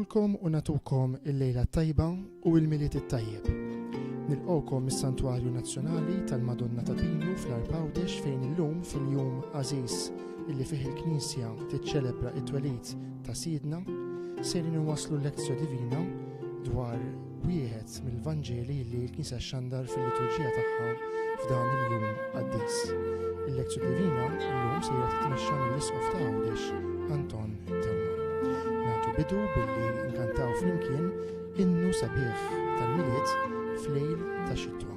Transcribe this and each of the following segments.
nilqulkom u natukom il-lejla tajba u il-miliet it-tajjeb. Nilqawkom mis-Santwarju Nazzjonali tal-Madonna ta' Pinu fl-Arpawdex fejn illum fil-jum għażiż illi fih il-Knisja tiċċelebra it-twelid ta' Sidna sejrin inwasslu l-Lezzja Divina dwar wieħed mill-Vanġeli li l-Knisja xandar fil-liturġija tagħha f'dan il-jum qaddis. Il-Lezzja Divina llum sejra titmexxa mill-Isqof ta' Għawdex Anton Tewma. Nagħtu bidu billi nkantaw flimkien innu sabiħ tal-miliet f'lejl ta' xitwa.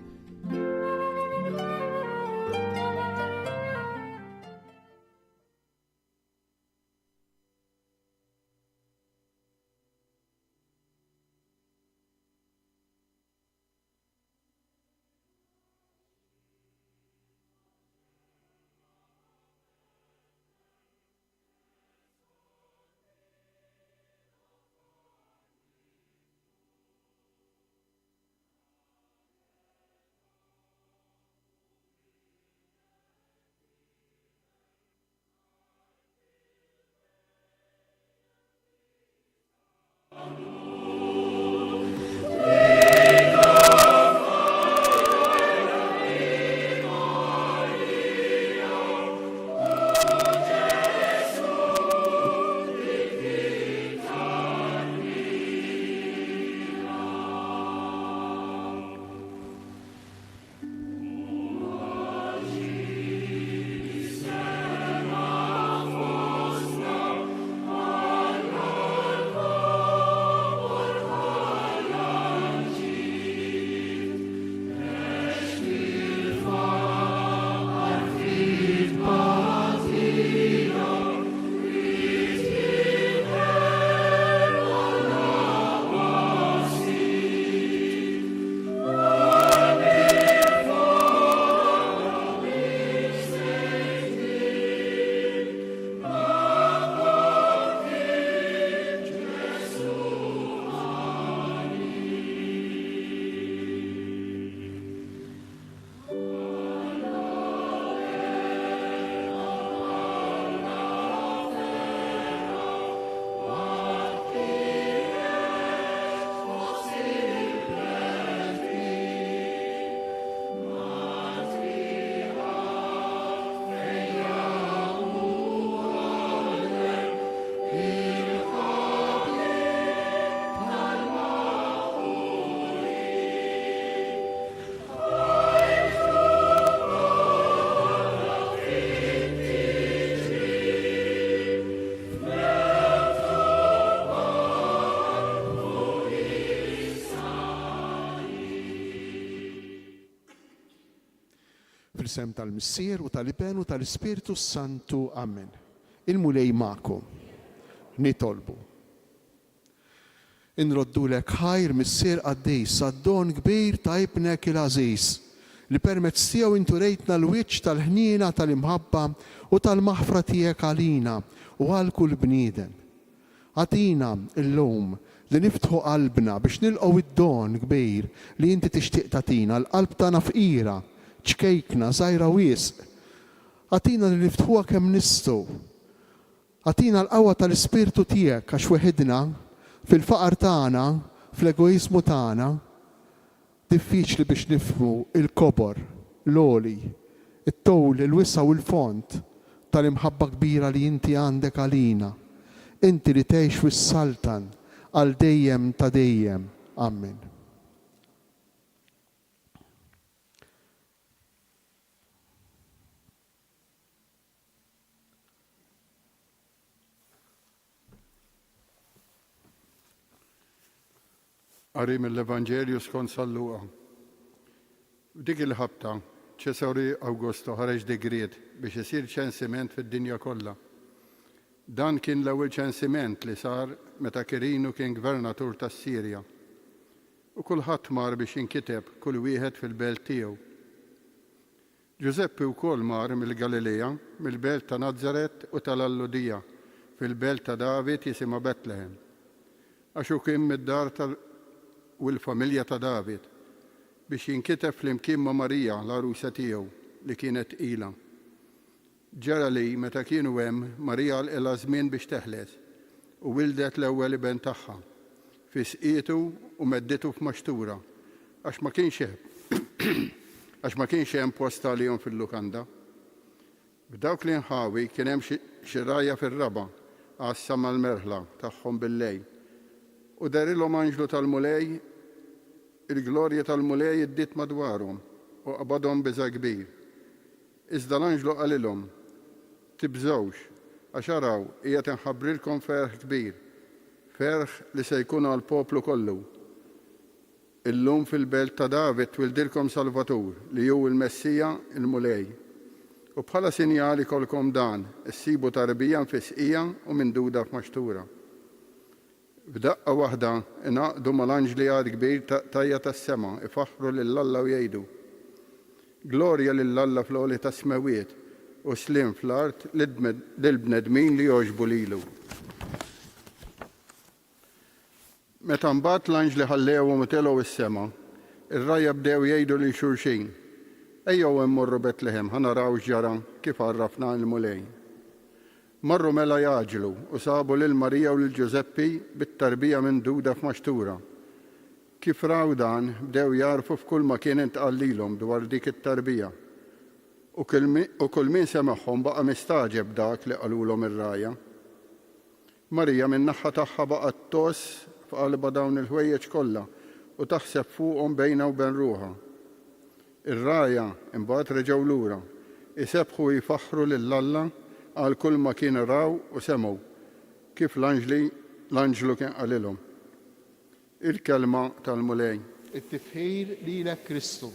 Fil-sem tal-Missier u tal-Iben u tal-Ispiritu Santu. Amen. Il-mulej ma'kom. Nitolbu. Inroddulek ħajr Missier qaddejs għad-don kbir ta' ibnek il-għażiż li permezz tiegħu intu rejtna l-wiċċ tal-ħniena tal-imħabba u tal-maħfra tiegħek għalina u għal kull bniedem. Għatina llum li niftħu qalbna biex nilqgħu id-don kbir li inti tixtieq tagħtina l-qalb tagħna fqira, ċkejkna, żgħira wisq. Għatina li niftħuha kemm nistgħu. Għatina l-qawwa tal-Ispirtu tiegħek għax weħidna fil-faqar tagħna, fl-egoiżmu tagħna, diffiċli biex nifhmu il-kobor, l-għoli, it-towl, il-wissa u l-font tal-imħabba kbira li inti għandek għalina. Inti li tgħix fis-saltan għal dejjem ta' dejjem. Amen. Qari mill-Evanġelju skont San Luqa. Dik il-ħabta Ċesari Awgusto ħareġ degriet biex isir ċensiment fid-dinja kollha. Dan kien l-ewwel ċensiment li sar meta Kirinu kien gvernatur tas-Sirja. U kulħadd mar biex jinkiteb kull wieħed fil-belt tiegħu. Giuseppi wkoll mar mill-Galilea, mill-belt ta' Nazaret u tal-Alludija, fil-belt ta' David jisimha Betlehem. Għax hu kien mid-dar u l-familja ta' David biex jinkiteb flimkien ma' Marija l-arusa tiegħu li kienet ila. Ġara li meta kienu hemm Marija ilha żmien biex teħles u wildet l-ewwel iben tagħha fi sqietu u medditu f'maxtura għax ma kienx hemm post għalihom fil-lukanda. B'dawk li nħawi kien hemm xi rajja fir-raba' għassa mal-merħla tagħhom bil-lejl. U darilhom anġlu tal-mulej, il-glorja tal-mulej iddiet madwarhom u qabadhom biża' kbir. Iżda l-anġlu qalilhom, tibżgħux, għax araw qiegħed inħabbrilkom ferħ kbir, ferħ li se jkun għall-poplu kollu. Illum fil-belt ta' David twildilkom Salvatur li hu l-Messija il-mulej. U bħala sinjali kolkom dan, issibu tarbija mfisqija u minduda f'maxtura. B'daqqa waħda inaqdu mal-anġli għad kbir tajja tas-sema, ifaħru lill-Alla u jgħidu: Glorja lill-Alla fl-għoli ta' smewiet u slim fl-art lill-bnedmin li jogħġbu lilu. Meta mbagħad l-anġli ħallewhom u telgħu is-sema, ir-rajja bdew jgħidu lil xulxin: Ejjew immorru Betlehem ħanaraw x'ġara kif għarrafna l-mulej. Marru mela jaġlu u sabu lil Marija u lil Ġuseppi bit-tarbija minduda f'maxtura. Kif raw dan bdew jarfu f'kull ma kien intqal lilhom dwar dik it-tarbija. U kull min semagħhom baqa' mistaġeb dak li qalulhom ir-rajja. Marija min-naħa tagħha baqgħet toss f'qalba dawn il-ħwejjeġ kollha u taħseb fuqhom bejna u bejn ruħha. Ir-rajja imbagħad reġgħu lura, isebħu jifaħħru lill-Alla għal kull ma kien raw u semgħu kif l-anġlu kien qalilhom. Il-kelma tal-mulej. It-tifħir lilek Kristu.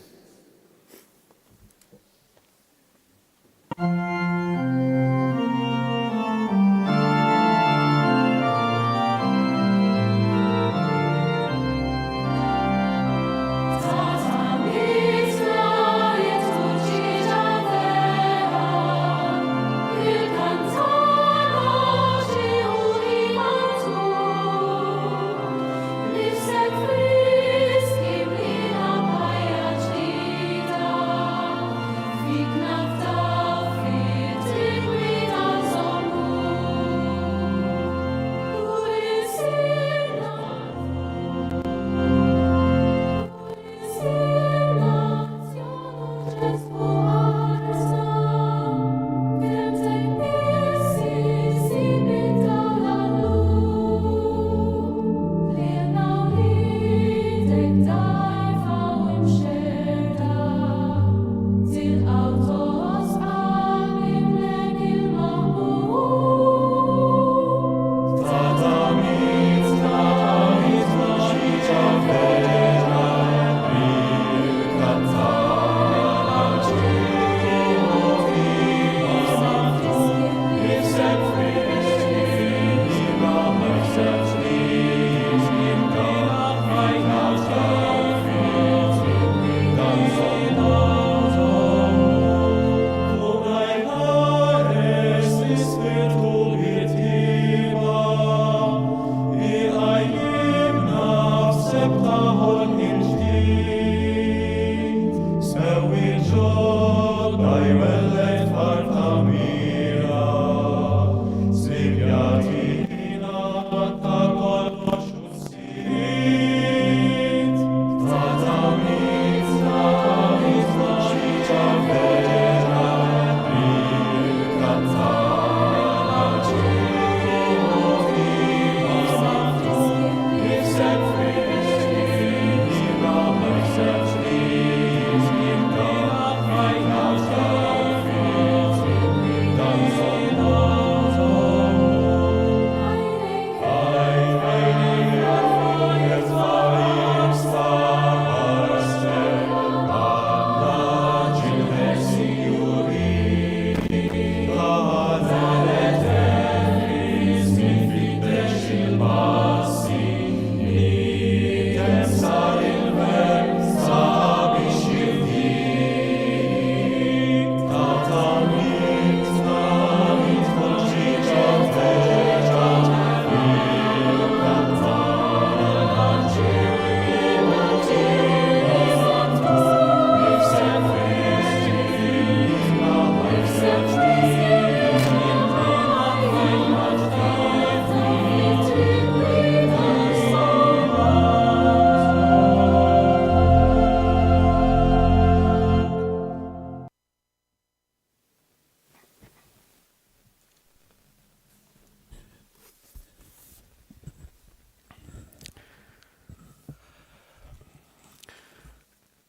Friskim lina pajaċ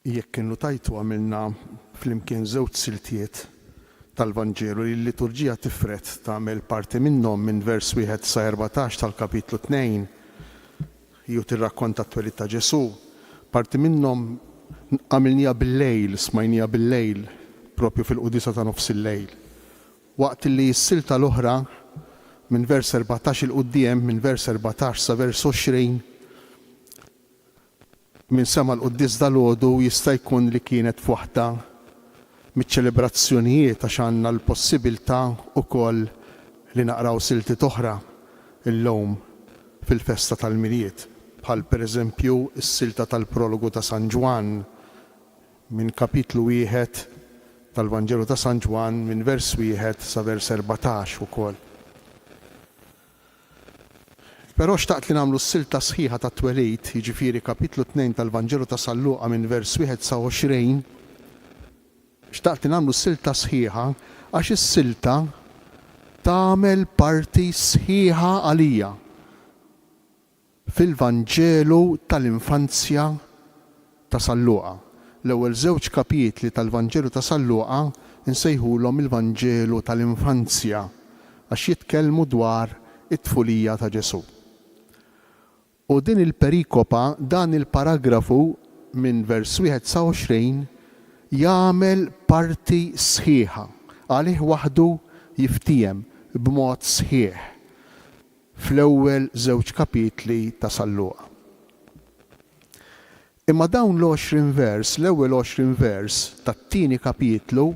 jekk kienu tajtu għamilna flimkien żewġ siltiet tal-Vanġelu li l-liturġija tifret tagħmel parti minnhom minn vers 1 sa 14 tal-kapitlu 2 jew tirrakkonta t-twelid ta' Ġesu. Parti minnhom għamilnija bil-lejl, smajnija bil-lejl, propju fil-qudisa ta' nofs il-lejl. Waqt li s-silta l-oħra minn vers 14 il-quddiem, minn vers 14 sa vers 20 minn sema l-quddis dal-għodu jista' jkun li kienet f'waħda mit-ċelebrazzjonijiet għax għandna l-possibilità wkoll li naqraw silti oħra illum fil-festa tal-Miliet, bħal pereżempju s-silta tal-prologu ta' San Ġwan minn kapitlu 1 tal-Vanġelu ta' San Ġwan minn vers 1 sa vers 14 ukoll. Però xtaqt li nagħmlu s-silta sħiħa ta' twelid, jiġifieri kapitlu 2 tal-Vanġelu ta' San Luqa minn vers 1 sa 20, xtaqt li nagħmlu s-silta sħiħa għax is-silta tagħmel parti sħiħa għalija fil-Vanġelu tal-infanzja ta' San Luqa. L-ewwel żewġ kapitli tal-Vanġelu ta' San Luqa insejħulhom il-Vanġelu tal-infanzja għax jitkellmu dwar it-tfulija ta' Ġesu. U din il-perikopa, dan il-paragrafu minn vers 1 sa 20 jagħmel parti sħiħa għalih waħdu jiftijem b'mod sħiħ fl-ewwel żewġ kapitli ta' San Luqa. Imma dawn l-20 vers, l-ewwel 20 vers tat-tieni kapitlu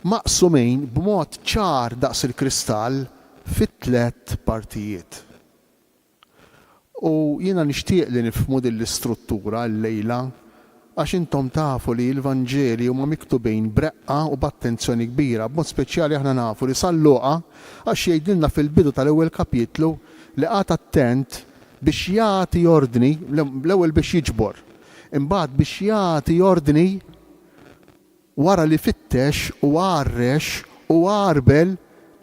maqsumejn b'mod ċar daqs il-kristall fit-tlet partijiet. U jiena nixtieq li nifhmu din l-istruttura llejla għax intom tafu li l-Vanġeli huma miktubin breqqa u b'attenzjoni kbira, b'mod speċjali aħna nafu li San Luqa għax jgħidilna fil-bidu tal-ewwel kapitlu li qgħad attent biex jagħti ordni, l-ewwel biex jiġbor, imbagħad biex jagħti ordni wara li fittex u għarrex u għarbel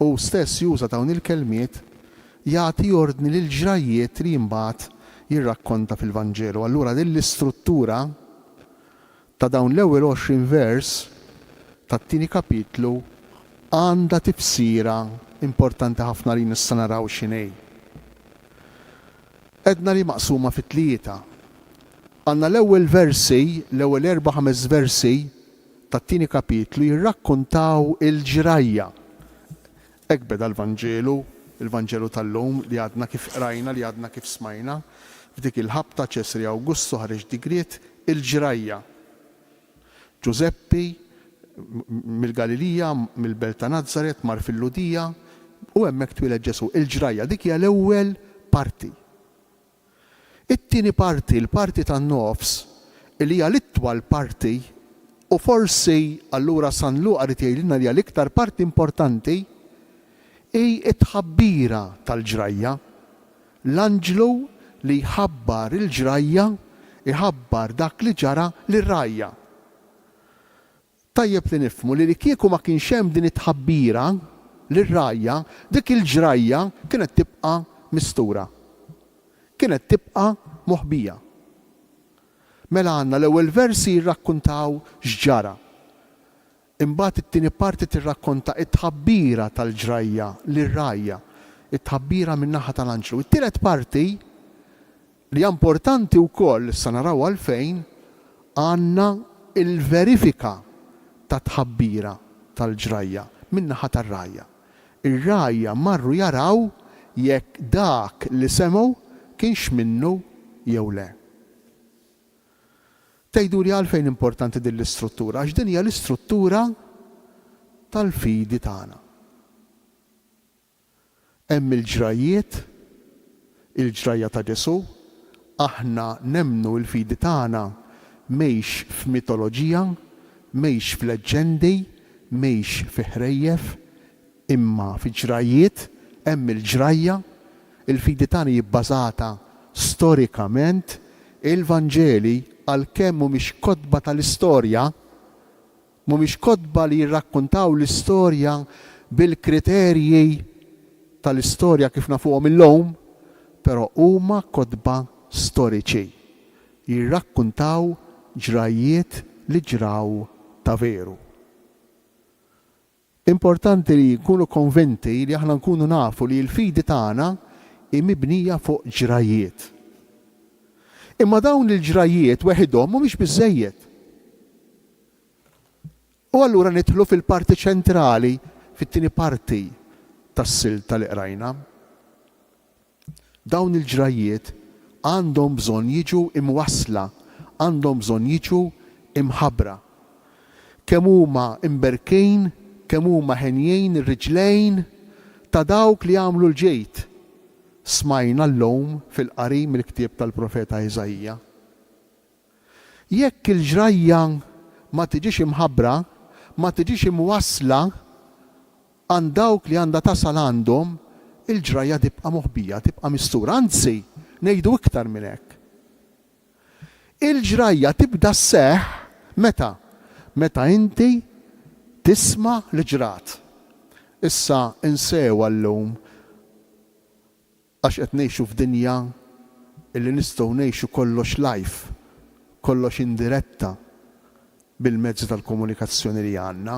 u stess juża dawn il-kelmiet jagħti ordni lil ġrajiet li mbagħad jirrakkonta fil-Vanġelu. Allura din l-istruttura ta' dawn l-ewwel 20 vers tat-tieni kapitlu għandha tifsira importanti ħafna li nista' naraw x'inhi. Edna li maqsuma fit-tlieta. Għandna l-ewwel versi, l-ewwel 4-5 versi tat-tieni kapitlu jirrakkontaw il-ġrajja. Hekk beda l-Vanġelu, il-Vanġelu tal-lum li għadna kif qrajna, li għadna kif smajna, f'dik il-ħabta Ċesri Awgustu ħareġ digriet il-ġrajja. Giuseppi mill-Galilija, mill-Belt ta' Nazaret, mar fil-Ludija u hemmhekk twiled Ġesu. Il-ġrajja dik hija l-ewwel parti. It-tieni parti, l-parti tan-nofs, li hija l-itwal parti u forsi allura San Luqa rid jgħidilna li hija l-iktar parti importanti it-tħabbira tal-ġrajja. L-anġlu li jħabbar il-ġrajja iħabbar dak li ġara lir-rajja. Tajjeb li nifhmu li kieku ma kienx hemm din it-tħabbira lir-rajja, dik il-ġrajja kienet tibqa' mistura. Kienet tibqa' moħbija. Mela għandna l-ewwel versi jirrakkuntaw x'ġara. Imbagħad it-tieni parti tirrakkonta it-tħabbira tal-ġrajja lir-rajja, it-tħabbira min-naħa tal-anġlu. It-tielet parti li hija importanti wkoll issa naraw għalfejn għandna il-verifika ta' tħabbira tal-ġrajja min-naħa tar-rajja. Ir-rajja marru jaraw jekk dak li semgħu kienx minnu jew le. Tgħidu li għalfejn importanti din l-istruttura, għax din hija l-istruttura tal-fidi tagħna. Hemm il-ġrajiet, il-ġrajja ta' Ġesu, aħna nemmnu l-fidi tagħna mhijiex f'mitoloġija, mhijiex f'leġġendi, mhijiex fi ħrejjef, imma fi ġrajiet, hemm il-ġrajja, il-fidi tagħna jibbażata storikament, il-Vanġeli għalkemm mhumiex kotba tal-istorja, mhumiex kotba li jirrakkuntaw l-istorja bil-kriterji tal-istorja kif nafuhom illum, però huma kotba storiċi. Jirrakkuntaw ġrajiet li ġraw ta' veru. Importanti li nkunu konvinti li aħna nkunu nafu li l-fidi tagħna hi mibnija fuq ġrajiet. Imma dawn il-ġrajiet weħidhom mhumiex biżżejjed. U allura nidħlu fil-parti ċentrali, fit-tieni parti tas-silta li qrajna. Dawn il-ġrajiet għandhom bżonn jiġu imwassla, għandhom bżonn jiġu imħabbra. Kemm huma imberkejn, kemm huma ħenjejn ir-riġlejn ta' dawk li għamlu l-ġejt. Smajna l-lum fil-qari mill-ktieb tal-profeta Iżajja. Jekk il-ġrajja ma tiġix imħabbra, ma tiġix imwassla għand dawk li għandha tasal għandhom, il-ġrajja tibqa' moħbija, tibqa' mistura. Anzi, ngħidu iktar minn hekk. Il-ġrajja tibda sseħħ meta? Meta inti tisma' l-ġrat. Issa insewa llum għax qed ngħixu f'dinja illi nistgħu ngħixu kollox live, kollox indiretta bil-mezzi tal-komunikazzjoni li għandna.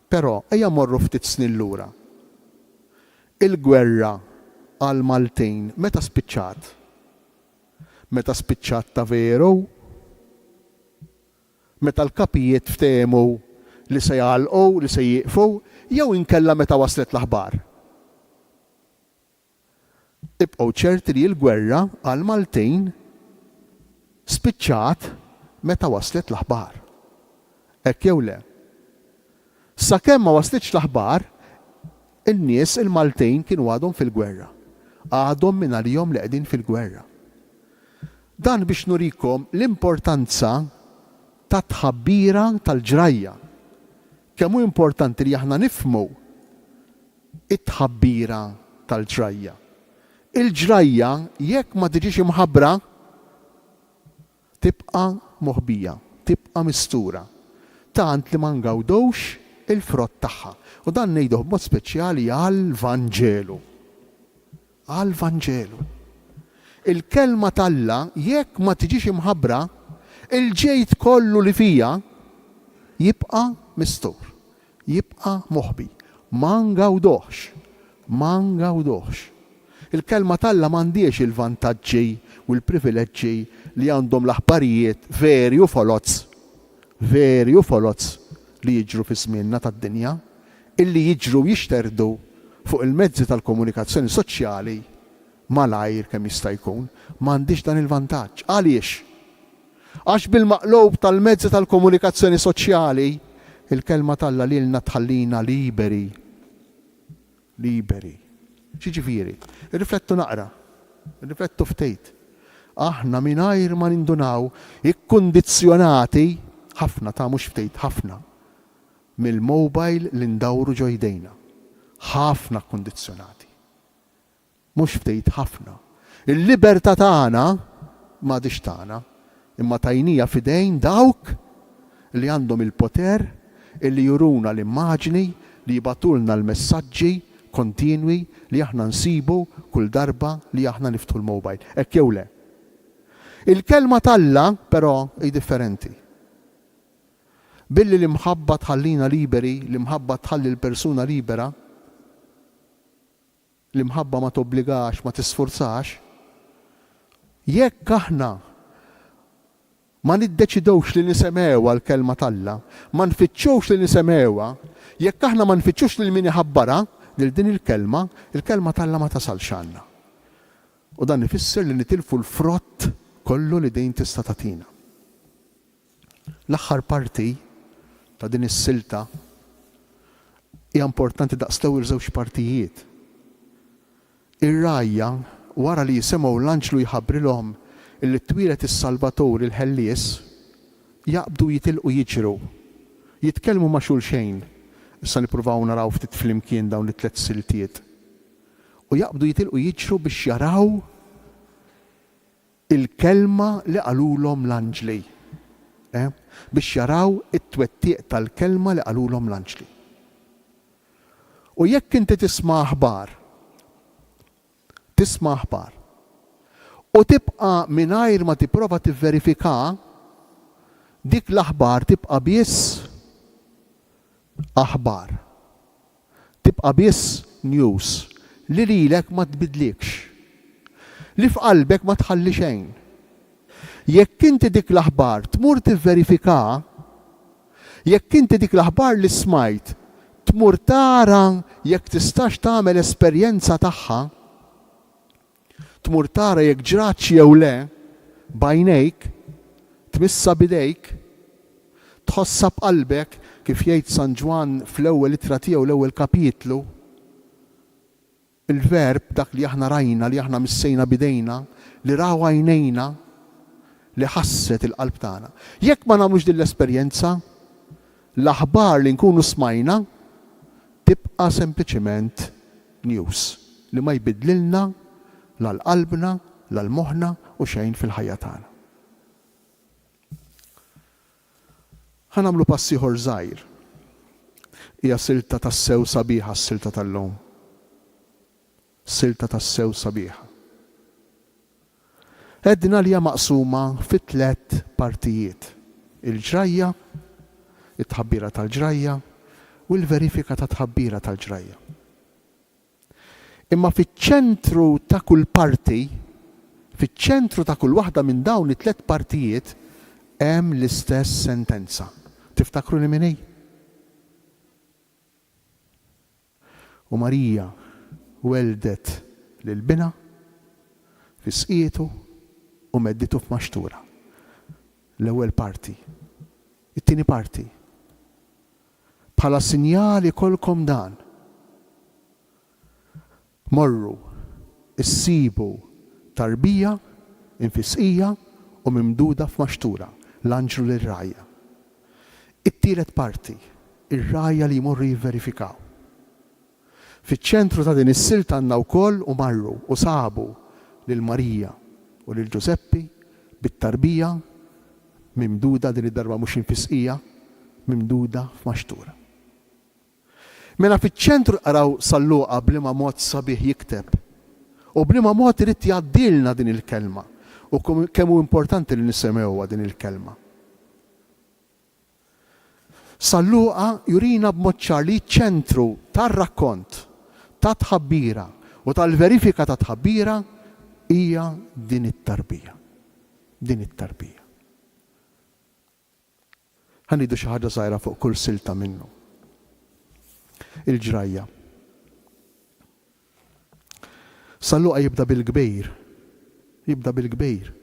Però ejja morru ftit snin lura. Il-gwerra għal Maltin meta spiċċat? Meta spiċċat ta' veru? Meta l-kapijiet ftehmu li se jgħalqu, li se jieqfu, jew inkella meta waslet l-aħbar? Ibqgħu ċerti li l-gwerra għal Maltin spiċċat meta waslet l-aħbar. Hekk jew le? Sakemm ma waslitx l-aħbar, in-nies il-Maltin kienu għadhom fil-gwerra. Għadhom mingħajrihom li qegħdin fil-gwerra. Dan biex nurikom l-importanza ta' tħabbira tal-ġrajja. Kemm hu importanti li aħna nifhmu it-tħabbira tal-ġrajja. Il-ġrajja jekk ma tiġix imħabbra tibqa' moħbija, tibqa' mistura. Tant li ma ngawdux il-frott tagħha. U dan ngħiduh b'mod speċjali għall-Vanġelu. Għall-Vanġelu. Il-kelma talla jekk ma tiġix imħabbra, il-ġejt kollu li fija jibqa' mistur, jibqa' moħbi. Ma ngawduhx, ma ngawduhx. Il-kelma talla m'għandix il-vantaġġi u l-privileġġi li għandhom l-aħbarijiet veri u folozz li jiġru fi żmienna tad-dinja, illi jiġru jixterdu fuq il-mezzi tal-komunikazzjoni soċjali malajr kemm jista' jkun. M'għandix dan il-vantaġġ. Għaliex? Għax bil-maqlub tal-mezzi tal-komunikazzjoni soċjali il-kelma talla lilna tħallina liberi. Liberi. Xiġifieri? Irriflettu naqra, irriflettu ftejt. Aħna mingħajr ma nindunaw ikkundizzjonati ħafna ta' mhux ftejt ħafna mill-mobile li ndawru ġo jdejna. Ħafna kkundizzjonati. Mhux ftejt ħafna. Il-libertà tagħna m'għadix tagħna, imma tajnija f'idejn dawk li għandhom il-poter illi juruna l-immaġni li jibatulna l-messaġġi kontinwi li aħna nsibu kull darba li aħna niftu l-mobile. Hekk jew le. Il-kelma talla però hi differenti. Billi l-imħabba tħallina liberi, l-imħabba tħalli l-persuna libera, l-imħabba ma tobbligax, ma tisforzax, jekk aħna ma niddeċidewx li nisemewha l-kelma talla, ma nfittxux li nisemewha, jekk aħna ma nfittxux lil min iħabbara lil din il-kelma talla ma tasalx għandna. U dan ifisser li nitilfu l-frott kollu li dejn tista' tagħtina. L-aħħar parti ta' din is-silta hija importanti daqstew żewġ partijiet. Ir-rajja wara li jisimgħu l-anġlu jħabbrilhom illi twilet is-Salvatur il-Ħellies jaqbdu jitilqu jiġru, jitkellmu ma' xulxejn. Issa nippruvaw naraw ftit flimkien dawn it-tliet siltiet. U jaqbdu jitilqu jiġru biex jaraw il-kelma li qalulhom l-anġli. Biex jaraw it-twettiq tal-kelma li qalulhom l-anġli. U jekk inti tisma' aħbar u tibqa' mingħajr ma tipprova tivverifika, dik l-aħbar tibqa' biss aħbar. Tibqa' biss news li lilek ma tbidlikx. Li f'qalbek ma tħalli xejn. Jekk inti dik l-aħbar tmur tivverifika, jekk inti dik l-aħbar li smajt tmur tara jekk tistax tagħmel esperjenza tagħha, tmur tara jekk ġratx jew le bajnejk, tmissa bidejk, tħossa b'qalbek kif jgħid San Ġwan fl-ewwel ittra tiegħu l-ewwel kapitlu, il-verb dak li aħna rajna, li aħna missejna bidejna, li raw għajnejna, li ħasset il-qalb tagħna. Jekk ma nagħmlux din l-esperjenza, l-aħbar li nkunu smajna tibqa' sempliċement news li ma jbidlilna la l-qalbna, la l-moħħna u xejn fil-ħajja tagħna. Ħanamlu passi ieħor żgħir. Hija silta tas-sew sabiħa s-silta tal-lum. Silta tas-sew sabiħa. Għedna li hija maqsuma fi 3 partijiet. Il-ġrajja, it-tħabbira tal-ġrajja u l-verifika ta' tħabbira tal-ġrajja. Imma fiċ-ċentru ta' kull parti, fiċ-ċentru ta' kull waħda minn dawn it-3 partijiet hemm l-istess sentenza. Tiftakru li minni? U Marija weldet lil-bina fi sqietu u medditu f'maxtura. L-ewwel parti. It-tieni parti. Bħala sinjali kolkom dan. Morru, issibu tarbija, infisqija u mimduda f'maxtura. L-anġlu lir-rajja. It-tielet parti. Ir-rajja li jmorru jivverifikaw. Fiċ-ċentru ta' din is-silta għandna wkoll u marru u sabu lil Marija u lil Ġuseppi bit-tarbija mimduda din id-darba mhux infisqija, mimduda f'maxtura. Mela fiċ-ċentru qaraw Salluqa bliema mod sabiħ jikteb u bliema mod irid jgħaddilna din il-kelma u kemm hu importanti li nisemgħuha din il-kelma. Salluqa jurina b'mod ċar li ċ-ċentru tar-rakkont ta' tħabbira u tal-verifika ta' tħabbira hija din it-tarbija. Din it-tarbija. Ħanidu xi ħaġa żgħira fuq kull silta minnu. Il-ġrajja. Salluqa jibda bil-kbejr. Jibda bil-kbejr.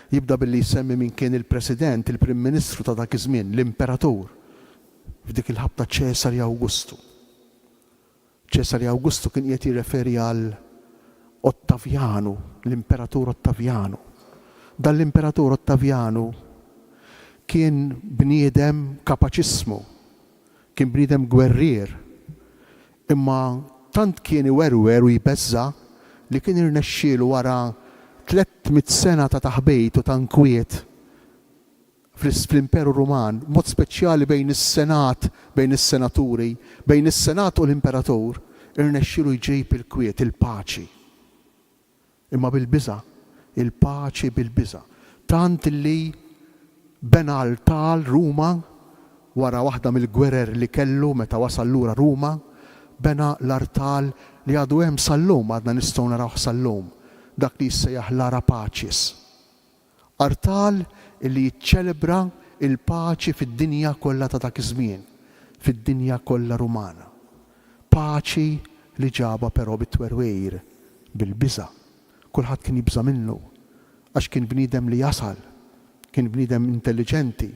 Jibda billi jsemmi min kien il-President, il-Prim Ministru ta' dak iż-żmien, l-Imperatur. F'dik il-ħabta Ċesarja Awgustu. Ċesarja Awgustu kien qed jirreferi għal Ottavjanu, l-Imperatur Ottavjanu. Dan l-Imperatur Ottavjanu kien bniedem kapaċismu, kien bniedem gwerrier, imma tant kien iwerwer u jbeżza li kien irnexxielu wara 300 sena ta' taħbejt u ta' nkwiet fl-Imperu Ruman, mod speċjali bejn is-Senat, bejn is-senaturi, bejn is-Senat u l-Imperatur, irnexxielu jġejb il-kwiet, il-paċi. Imma bil-biża', il-paċi bil-biża'. Tant li bena l-tal Ruma wara waħda mill-gwerer li kellu meta wasal lura Ruma, bena l-artal li għadu hemm sal-lum, għadna nistgħu narawh sal-lum, dak li jissejjaħ l-Ara Paċis. Artal li jiċċelebra il-paċi fid-dinja kollha ta' dak iż-żmien, fid-dinja kollha Rumana. Paċi li ġaba però bit-twerwejr, bil-biża'. Kulħadd kien jibża minnu għax kien bniedem li jasal, kien bniedem intelligenti,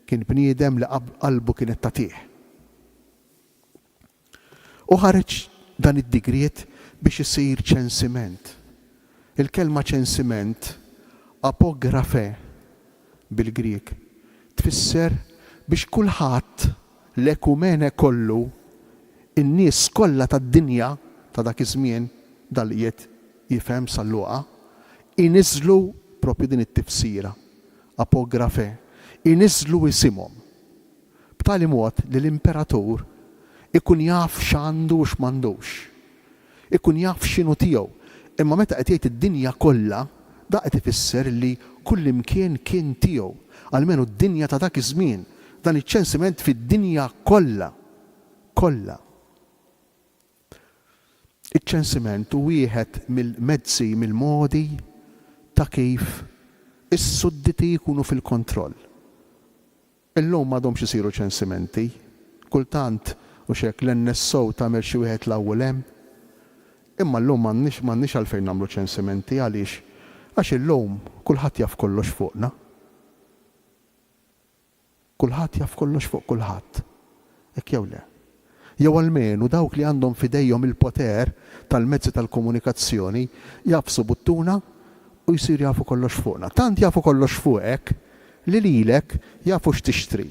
kien bniedem li qalbu kienet tagħtih. U ħareġ dan id-digriet biex isir ċensiment. Il-kelma ċensiment, apografe bil-Griek, tfisser biex kulħadd l-ekumene kollu, in-nies kollha tad-dinja ta' dak iż-żmien dal-qiegħed jifhem Salluqa, iniżlu propju din it-tifsira, apografe, iniżlu isimhom. B'tali mod li l-Imperatur ikun jaf x'għandu u x'm'għandux. Ikun jaf x'inhu tiegħu. Imma meta qed jgħid id-dinja kollha, da qed ifisser li kull imkien kien tiegħu. Almenu d-dinja ta' dak iż-żmien, dan iċ-ċensiment fid-dinja kollha. Kollha. Iċ-ċensiment u wieħed mill-mezzi, mill-modi ta' kif is-sudditi jkunu fil-kontroll. Illum m'għadhomx isiru ċensimenti, kultant u xek l-NSO tagħmel xi wieħed l-ewwel hemm. Imma llum m'għandniex għalfejn nagħmlu ċensimenti għaliex għax illum kulħadd jaf kollox fuqna. Kulħadd jaf kollox fuq kulħadd. Hekk jew le. Jew almenu dawk li għandhom fidejhom il-poter tal-mezzi tal-komunikazzjoni jafsu buttuna u jsir jafu kollox fuqna. Tant jafu kollox fuqek li lilek jafu x'tixtri.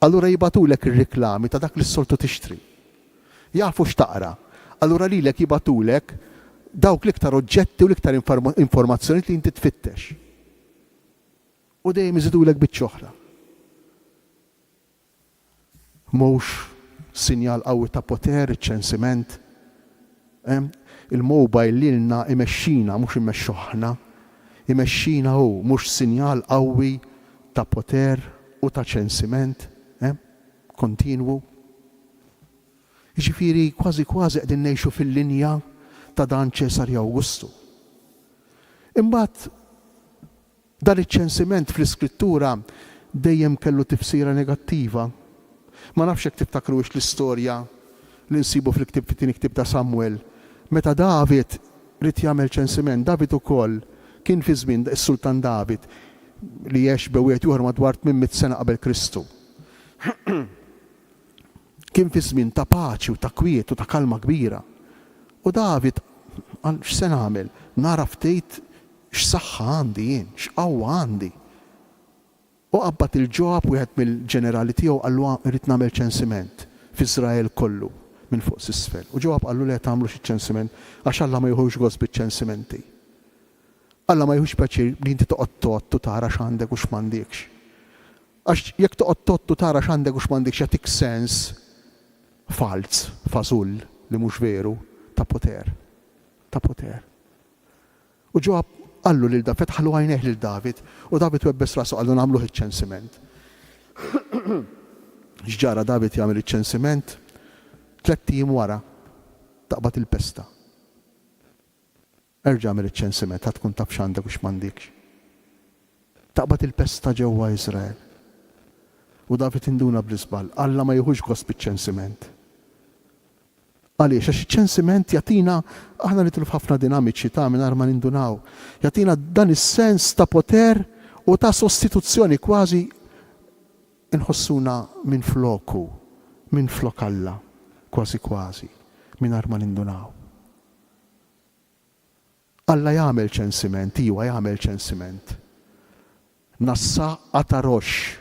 Allura jibatulek ir-riklami ta' dak li s-soltu tixtri. Jafu x'taqra. Allura lilek jibatulek dawk l-iktar oġġetti u l-iktar informazzjoni li inti tfittex. U dejjem iżidulek biċ-ċoħra. Mhux sinjal qawwi ta' poter, iċ-ċensiment. Il-mobile lilna imexxina mhux immexxuħna. Imexxina hu mhux sinjal qawwi ta' poter u ta' ċensiment. Kontinwu. Jiġifieri kważi qegħdin ngħixu fil-linja ta' dan Ċesarju Awgustu. Imbagħad dan iċ-ċensiment fl-Iskrittura dejjem kellu tifsira negattiva. Ma nafx hekk tiftakrux l-istorja li nsibu fil-tieni ktieb ta' Samwel. Meta David rid jagħmel ċensiment, David ukoll kien fi żmien is-Sultan David li jgħix bewieħed ieħor madwar 800 sena qabel Kristu. Kien fi żmien ta' paċi u ta' kwiet u ta' kalma kbira. U David qal x'se nagħmel? Nara ftit x'saħħa għandi jien, x'qawwa għandi. U qabbad il-Ġoab wieħed mill-ġenerali tiegħu qallu rrid nagħmel ċensiment f'Iżrael kollu minn fuq s'isfel. U Ġoab qallu li qed tagħmlu xi ċensiment għax Alla ma jħux gost biċ-ċensimenti. Alla ma jħux paċir li inti toqgħod tot u tara x'għandek u x'm'għandekx. Għax jekk toqgħod tot u tara x'għandek u x'm'għandekx jagħtik sens falz, fażull li mhux veru ta' poter. Ta' poter. U Ġoab qallu lil David, fetħalu għajnejh lil David u David webbes rasu qallu nagħmluh iċ-ċensiment. X'ġara David jagħmel iċ-ċensiment 3 ijiem wara taqbad il-pesta. Erġa' għamel iċ-ċensiment ħadd tkun taf x'għandek u x'm'għandekx. Taqbad il-pesta ġewwa Iżrael. U David induna bl-isbal, Alla ma jieħux gost biċ-ċensiment. Għaliex, għax iċ-ċensiment jagħtina aħna nidħlu f'ħafna dinamiċi ta' mingħajr ma nindunaw. Jagħtina dan is-sens ta' poter u ta' sostituzzjoni kważi inħossuna minn floku, minn flok Alla, kważi mingħajr ma nindunaw. Alla jagħmel ċensiment, iwa jagħmel ċensiment. Nassa Atarosh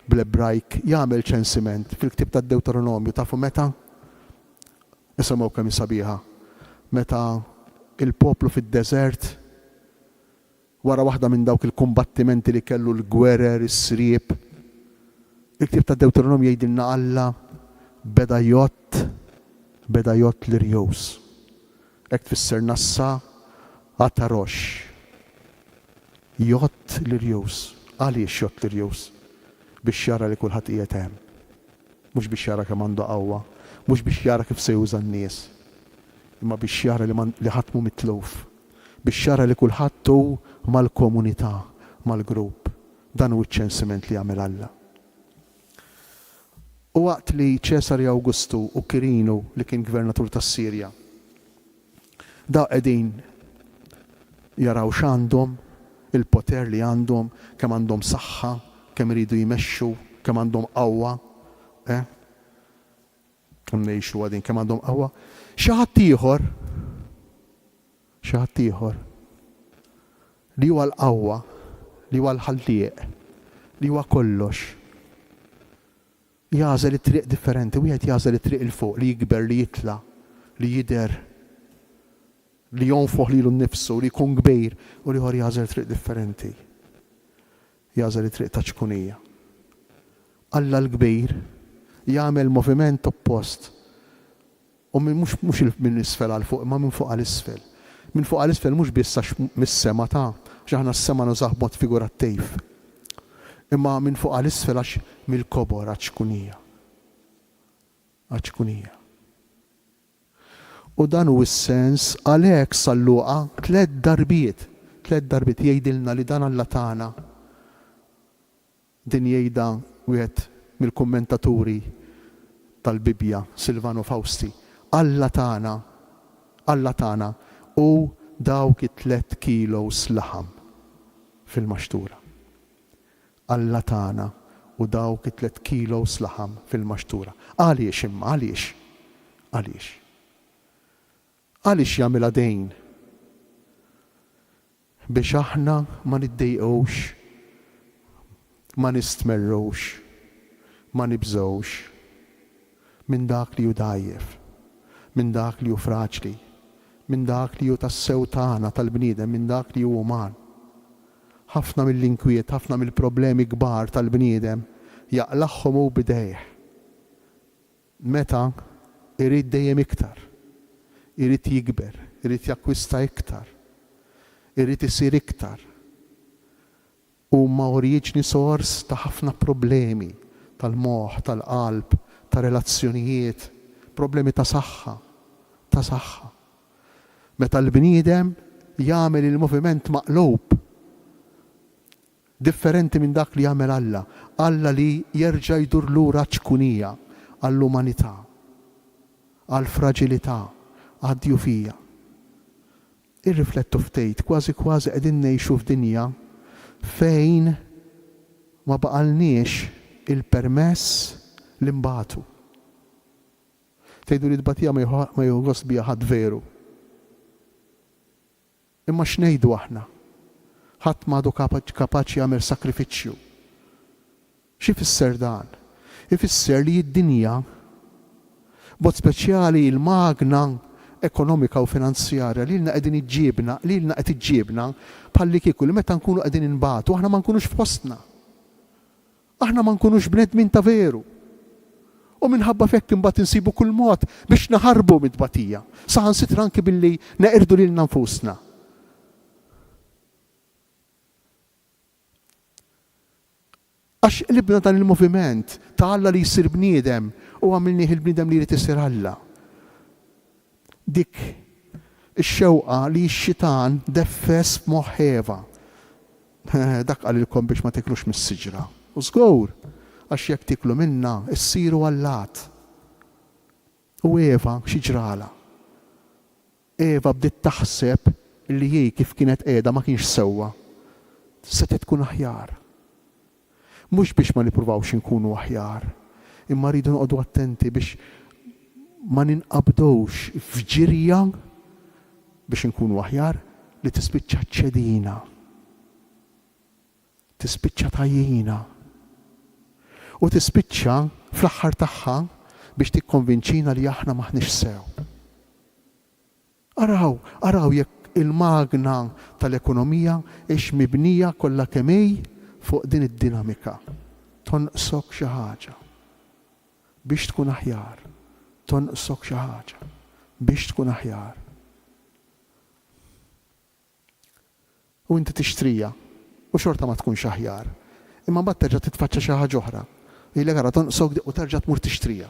bl-Ebrajk jagħmel ċensiment fil-ktieb tad-Deuteronomju tafu meta? Nisimgħu kemm sabiħa. Meta il-poplu fid-deżert wara waħda minn dawk il-kumbattimenti li kellu l-gwerer, is-sriep, il-ktieb tad-Deuteronomju jgħidilna Alla beda jott l-irjus. Hekk tfisser nassa Atarosh. Jott l-irjus. Għaliex jott l-irjus? Biex jara li kulħadd qiegħed hemm. Mhux biex jara kemm għandu qawwa, mhux biex jara kif se juża n-nies. Imma biex jara li ħadd mhu mitluf. Biex jara li kulħadd hu mal-komunità, mal-grupp. Dan hu ċ-ċensiment li jagħmel Alla. U waqt li Ċesarju Awgustu u Kirinu li kien gvernatur tas-Sirja da qegħdin jaraw x'għandhom, il-poter li għandhom, kemm għandhom saħħa, kemm iridu jmexxu, kemm għandhom qawwa, kemm ngħixu għadin kemm għandhom qawwa. Xi ħadd ieħor li huwa l-qawwa, li huwa l-ħallieq, li huwa kollox. Jażel it-triq differenti, wieħed jażel it-triq il fuq li jikber, li jitla, li jidher, li jonfoħ lilu nnifsu, li jkun kbir, u ieħor jażel triq differenti. Jażel it-triq ta' ċkunija. Alla l-kbir jagħmel moviment oppost. U mhux minn isfel għal fuq, imma minn fuq għal isfel. Minn fuq għal isfel mhux biss mis-sema ta' x'aħna s-sema nużah b'mod figurattiv. imma minn fuq għal isfel għax mill-kobor għaċkunija. U dan hu s-sens għalhekk sal-Luqa 3 darbiet jgħidilna li dan Alla tagħna. Din jgħidha wieħed mill-kummentaturi tal-Bibja, Silvano Fausti. Alla tagħna u dawk 3 kilos laħam fil-maxtura. Alla tagħna u dawk 3 kilos laħam fil-maxtura. Għaliex imma, għaliex jagħmilha dejn? Biex aħna ma niddejqux, ma nistmerrux, ma nibżgħux minn dak li hu dgħajjef, minn dak li hu fraġli, minn dak li hu tas-sew tagħna tal-bniedem, minn dak li hu uman. Ħafna mill-inkwiet, ħafna mill-problemi kbar tal-bniedem jaqlaħħom hu bidejh. Meta irid dejjem iktar, irid jikber, irid jakkwista iktar, irid isir iktar. Huma oriġni sors ta' ħafna problemi tal-moħħ, tal-qalb, ta' relazzjonijiet, problemi ta' saħħa. Meta l-bniedem jagħmel il-moviment maqlub differenti minn dak li jagħmel Alla li jerġa' jdur lura ċkunija għall-umanità, għall-fraġilità, għad-djufija. Irriflettu ftit, kważi qegħdin ngħixu f'dinja fejn ma baqalniex il-permess li nbagħtu. Tgħidu li tbatija ma jogos biha ħadd veru. Imma x'ngħidu aħna? Ħadd m'għadu kapaċi jagħmel sakrifiċċju. X'ifisser dan? Ifisser li d-dinja, b'mod speċjali l-magna ekonomika u finanzjarja li lna qegħdin iġġiebna, li lna qed iġġiebna bħalli kieku li meta nkunu qegħdin inbagħtu aħna ma nkunux f'postna. Aħna ma nkunux bnedmin ta' veru. U minħabba fekk imbagħad insibu kull mod biex naħarbu mid-tbatija. Saħansitra anke billi neqirdu lilna nfusna. Għax libna dan il-moviment ta' Alla li jsir bniedem u għamilnieh il-bniedem li jrid isir Alla. Dik ix-xewqa li x-xitan deffes f'moħħ Eva. Dak qalilkom biex ma tiklux mis-siġra. U żgur għax jekk tiklu minna issiru Allat. U Eva xi ġrala? Eva bdiet taħseb li hi kif kienet qiegħda ma kienx sewwa. Setet tkun aħjar. Mhux biex ma nippruvawx inkunu aħjar, imma rridu noqogħdu attenti biex ma ninqabdux f'ġirja biex inkunu aħjar li tispiċċa ċedina. Tispiċċa tajjina. U tispiċċa fl-aħħar tagħha biex tikkonvinċina li aħna maħniex sew. Araw jekk il-magna tal-ekonomija ix mibnija kollha kemm fuq din id-dinamika. Tonqsok xi ħaġa biex tkun aħjar. Tonqsok xi ħaġa biex tkun aħjar. U inti tixtrija u xorta ma tkunx aħjar. Imma mbagħad terġa' titfaċċa xi ħaġa oħra. Ilek ara tonqsok u terġa' tmur tixtrija.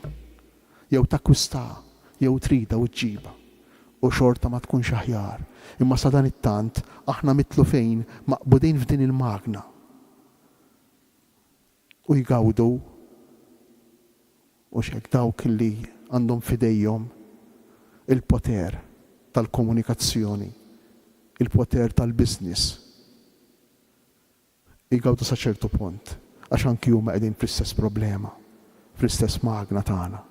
Jew takkwista, jew trida u ġġiba. U xorta ma tkunx aħjar. Imma sa dan it-tant aħna mitlu fejn maqbudin f'din il-magna. U jgawdu u xek dawk li għandhom fidejhom il-poter tal-komunikazzjoni, il-poter tal-business. Jgawdu sa ċertu punt, għax anki huma qegħdin fl-istess problema, fl-istess magna tagħna.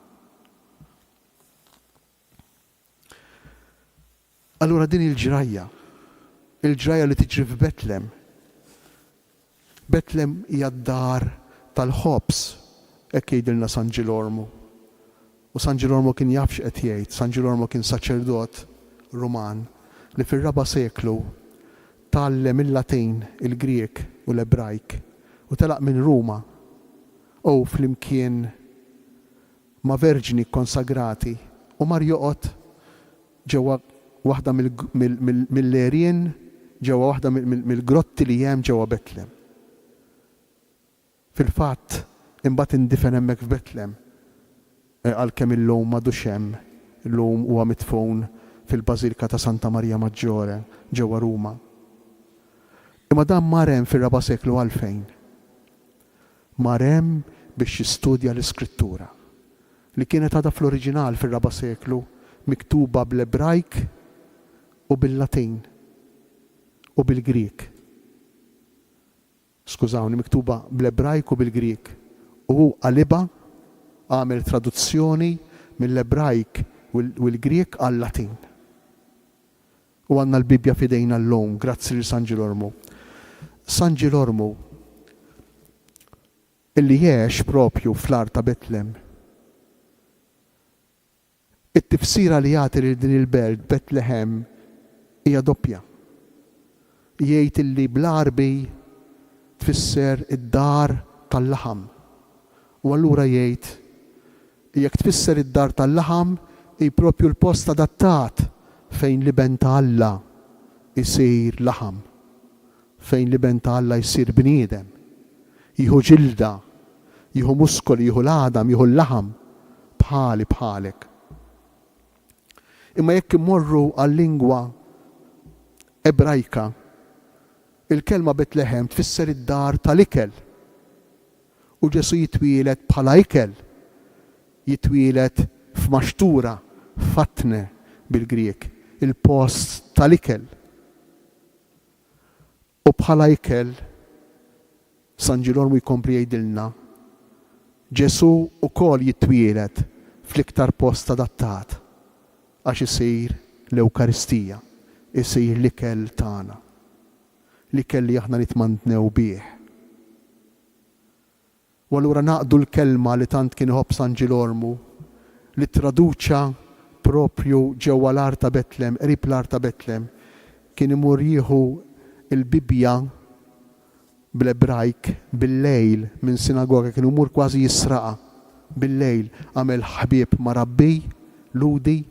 Allura din il-ġrajja li tiġri f'Betlem. Betlem hija d-dar tal-ħobs, hekk jgħidilna San Ġilormu. U San Ġilormu kien jaf x'qed jgħid, San Ġilormu kien saċerdot Ruman li fir-4 seklu tgħallem il-Latin, il-Griek u l-Ebrajk u telaq minn Ruma u flimkien ma' verġni konsagrati u mar joqgħod ġewwa waħda mill-lerien ġewwa waħda mill-grotti li hemm ġewwa Betlem. Fil-fatt, imbagħad indifen hemmhekk f'Betlem. Għalkemm illum m'għadux hemm, illum huwa mitfun fil-Bażilika ta' Santa Marija Maggiore ġewwa Ruma. Imma dan mar hemm fir-4 seklu għalfejn. Mar hemm biex jistudja l-Iskrittura li kienet għadha fl-oriġinal fir-4 seklu miktuba bl-Ebrajk u bil-Latin u bil-Grik. Skużawni, miktuba bl-Ebrajk u bil-Grik. U għaliba għamel traduzzjoni mill-Ebrajk u l-Grik għal-Latin. U għanna l-Bibja fidejna l-lum, grazzi li San Ġilormu. San Ġilormu, illi jiex propju fl-art ta' Betlem. It-tifsira li jagħti lil din il-belt Betlehem hija doppja. Jgħid illi bl-Arbi tfisser id-dar tal-laħam. U allura jgħid jekk tfisser id-dar tal-laħam hi propju l-post adattat fejn liben ta' Alla jsir laħam. Fejn liben ta' Alla jsir bniedem. Jieħu ġilda, jieħu muskoli, jieħu l-għadam, jieħu l-laħam bħalek. Imma jekk immorru għal-lingwa Ebrajka, il-kelma Betlehem tfisser id-dar tal-ikel. U Ġesu jitwielet bħala ikel. Jitwielet f'maxtura, fatne bil-Griek, il-post tal-ikel. U bħala ikel, San Ġilormu jkompli jgħidilna, Ġesu ukoll jitwielet fl-iktar post adattat għax isir l-Ewkaristija, isir l-ikel tagħna. L-ikel li aħna nitmandnew bih. U allura naqdu l-kelma li tant kien iħobb San Ġilormu li traduċa propju ġewwa l-art ta' Betlem, qrib l-art ta' Betlem, kien imur jieħu il-Bibja bl-Ebrajk bil-lejl minn sinagoga, kien imur kważi jisraqa bil-lejl, għamel ħbieb ma' rabbi Ludi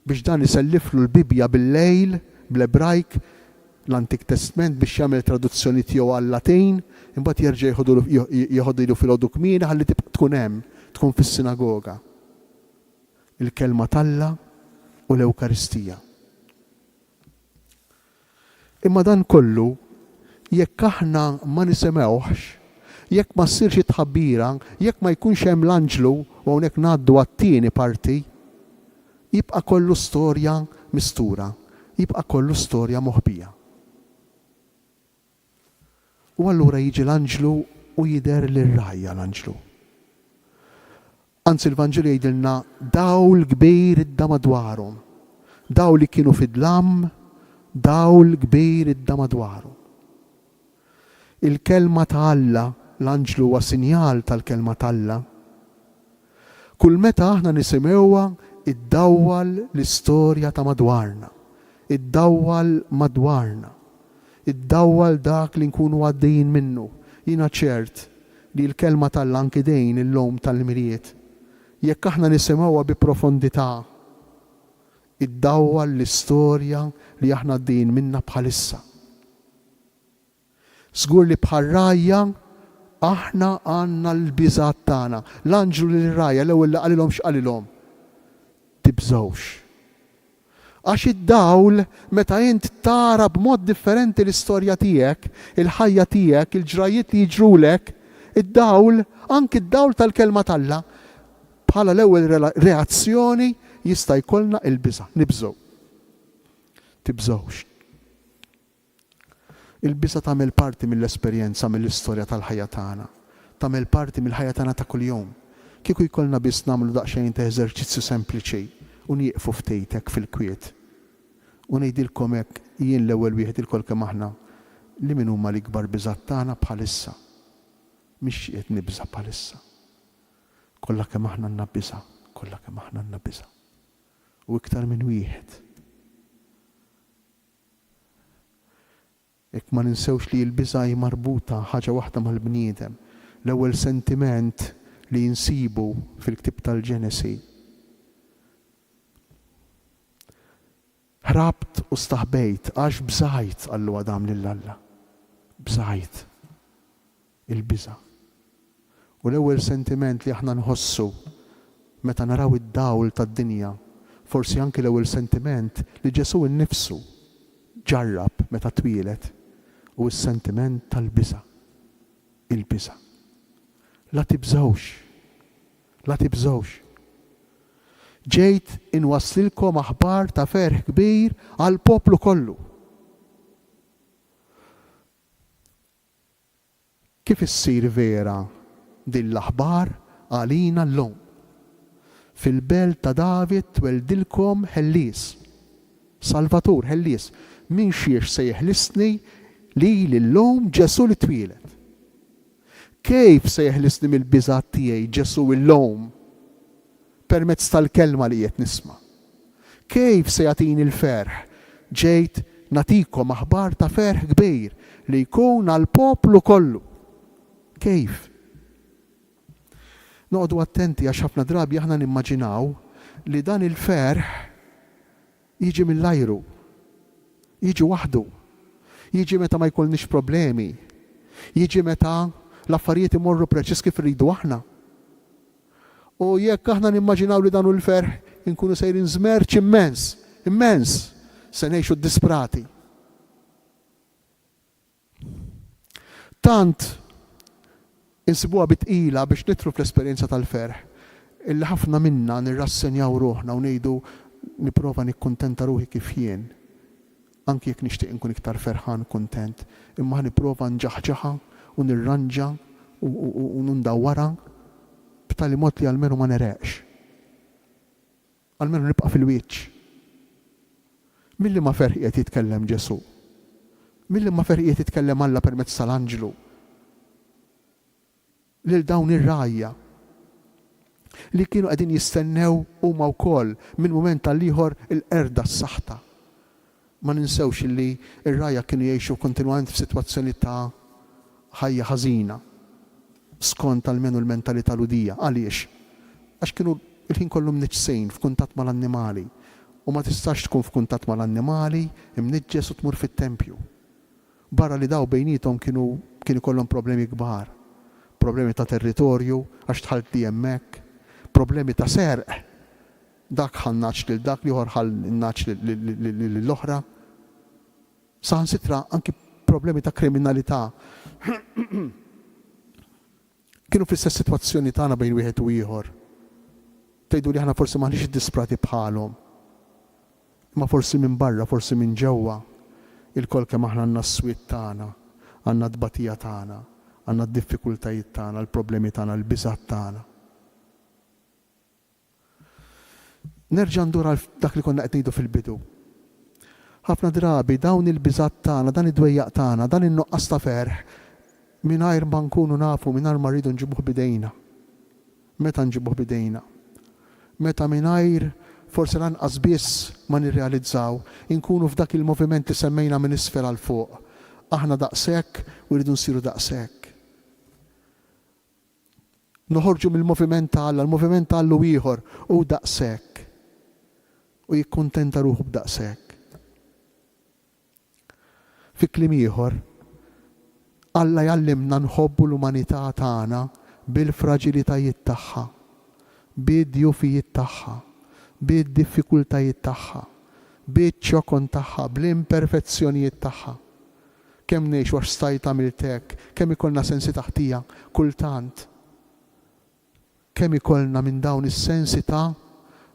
biex dan iselliflu l-Bibja bil-lejl bl-Ebrajk l-Antik Testament biex jagħmel traduzzjoni tiegħu għal-Latin, imbagħad jerġa' jieħodilu filgħodu kmieni ħalli tibqa' tkun hemm, tkun fis-sinagoga. Il-kelma Alla u l-Ewkaristija. Imma dan kollu jekk aħna ma nisimgħuhx, jekk ma ssirx tħabbira, jekk ma jkunx hemm l-anġlu u hawnhekk ngħaddu għat-tieni parti, jibqa' kollu storja mistura, jibqa' kollu storja moħbija. U allura jiġi l-anġlu u jidher lir-rajja l-anġlu. Anzi l-Vanġelu jgħidilna dawl kbir idda madwarhom, dawl li kienu fid-dlam, dawl kbir idda madwarhom. Il-kelma ta' Alla, l-anġlu huwa sinjal tal-kelma ta' Alla. Kull meta aħna nisimgħuha iddawwal l-istorja ta' madwarna, iddawwal madwarna, iddawwal dak li nkunu għaddejjin minnu. Jiena ċert li l-kelma tal-Alla anke dejn il-lowm tal-miriet. Jekk aħna nisimgħuha bi profondità, iddawwal l-istorja li aħna għaddejjin minnha bħalissa. Żgur li bħal-rajja aħna għandna l-biżgħat tagħna. L-anġlu li r-rajja l-ewwel li qalilhom x'qalilhom. Tibżgħux. Għax id-dawl meta int tara b'mod differenti l-istorja tiegħek, il-ħajja tiegħek, il-ġrajiet li jiġrulek, id-dawl, anki id-dawl tal-kelma Alla, bħala l-ewwel reazzjoni jista' jkollna il-biża', nibżgħu. Tibżgħux. Il-biża' tagħmel parti mill-esperjenza, mill-istorja tal-ħajja tagħna. Tagħmel parti mill-ħajja tagħna ta' kuljum. Kieku jkollna biss nagħmlu daqsxejn ta' eżerċizzju sempliċi u nieqfu ftejtek fil-kwiet. U ngħidilkom hekk jien l-ewwel wieħed ilkoll kemm aħna li min huma l-ikbar biżgħat tagħna bħalissa. Mhix qiegħed nibża' bħalissa. Kollha kemm aħna għandna biża', kollha kemm aħna għandna biża'. U iktar minn wieħed. Jekk ma ninsewx li l-biża' hi marbuta ħaġa waħda mal-bniedem. L-ewwel sentiment li jinsibu fil-ktieb tal-Ġenesi. Ħrabt u staħbejt għax bżgħid qallu Adam lil Alla. Bżgħid. Il-biża'. U l-ewwel sentiment li aħna nħossu meta naraw id-dawl tad-dinja, forsi anki l-ewwel sentiment li Ġesu innifsu ġarrab meta twieled, u s-sentiment tal-biża', il-biża'. La tibżawx, la tibżawx. Ġejt inwassilkom aħbar ta' ferħ kbir għall poplu kollu. Kif issir vera din l-aħbar għalina llum? Fil-belt ta' David tweldilkom ħellies, Salvatur ħellies, min xiex se jeħlisni li l-lum Ġesu li twieled. Kif se jeħlisni mill-biżat tiegħi Ġesu l-lum permezz tal-kelma li qed nisma'? Kif se jagħtini l-ferħ? Ġejt natikom aħbar ta' ferħ kbir li jkun għall poplu kollu. Kif? Noqdu attenti għax ħafna drabi aħna nimmaġinaw li dan il-ferħ jiġi mill-ajru, jiġi waħdu, jiġi meta ma jkollniex problemi, jiġi meta l-affarijiet imorru preċis kif rridu aħna. U jekk aħna nimmaġinaw li dan il-ferħ inkunu sejrin żmerġ immens, se ngħixu disprati. Tant insibuha bitqila biex nitru fl-esperjenza tal-ferħ. Illi ħafna minna nirrassenjaw ruħna u ngħidu nipprova nikkuntenta ruħi kif jien. Anki jekk nixtieq inkun iktar ferħan kuntent, imma nipprova nġaħġaħa u nirranġa u ndawwara b'tali mod li almenu ma nereqx. Almenu nibqa' fil-wiċċ. Milli ma ferħiet jitkellem Ġesu? Milli ma ferħiet jitkellem Alla permezz tal-Anġlu? Lil dawn ir-rajja li kienu qegħdin jistennew huma wkoll minn mument tal-ieħor il-qerda s-saħta. Ma ninsewx li r-rajja kienu jgħixu kontinwament f'sitwazzjoni ta' ħajja ħażina skont almenu l-mentalità ludija. Għaliex? Għax kienu il-ħin kollu mniġsejn f'kuntatt mal-annimali u ma tistax tkun f'kuntatt mal-annimali imniġġes u tmur fit-tempju. Barra li daw bejnietom kienu kollhom problemi kbar. Problemi ta' territorju, għax tħalt li hemmhekk, problemi ta' serq, dak ħannaċ lil dak li ħannaċ lill-oħra. Saħansitra anki problemi ta' kriminalità. Kienu fl-istess sitwazzjoni tagħna bejn wieħed u ieħor. Tgħidu li aħna forsi maħniex disprati bħalhom. Ma forsi minn barra, forsi minn ġewwa, il-kol kemm aħna għandna s-swiet tagħna, għandna d-batija tagħna, għandna d-diffikultajiet tagħna, l-problemi tagħna, l-biżgħat tagħna. Nerġa' ndur għal dak li konna qed ngħidu fil-bidu. Ħafna drabi dawn il-biżgħat tagħna, dan id-dwejjaq tagħna, dan in-nuqqas ta' ferħ mingħajr ma nkunu nafu, mingħajr ma rridu nġibuh bidejna. Meta nġibuh bidejna? Meta mingħajr forsi lanqas biss ma nirrealizzaw, inkunu f'dak il-moviment li semmejna minn isfel għal fuq. Aħna daqshekk u rridu nsiru daqshekk. Noħorġu mill-moviment ta' Alla, l-moviment ta' Allu ieħor u daqshekk. U jikkuntenta ruħu b'daqshekk. Fi kliem ieħor, Alla jallimna nħobbu l-umanità tagħna bil-fraġilitajiet tagħha, bid-djufijiet tagħha, bid-diffikultajiet tagħha, bid-ċokon tagħha, bl-imperfezzjonijiet tagħha. Kemm ngħixu għax stajt għamilt hekk, kemm ikollna sensi taħtija kultant. Kemm ikollna minn dawn is-sensi ta'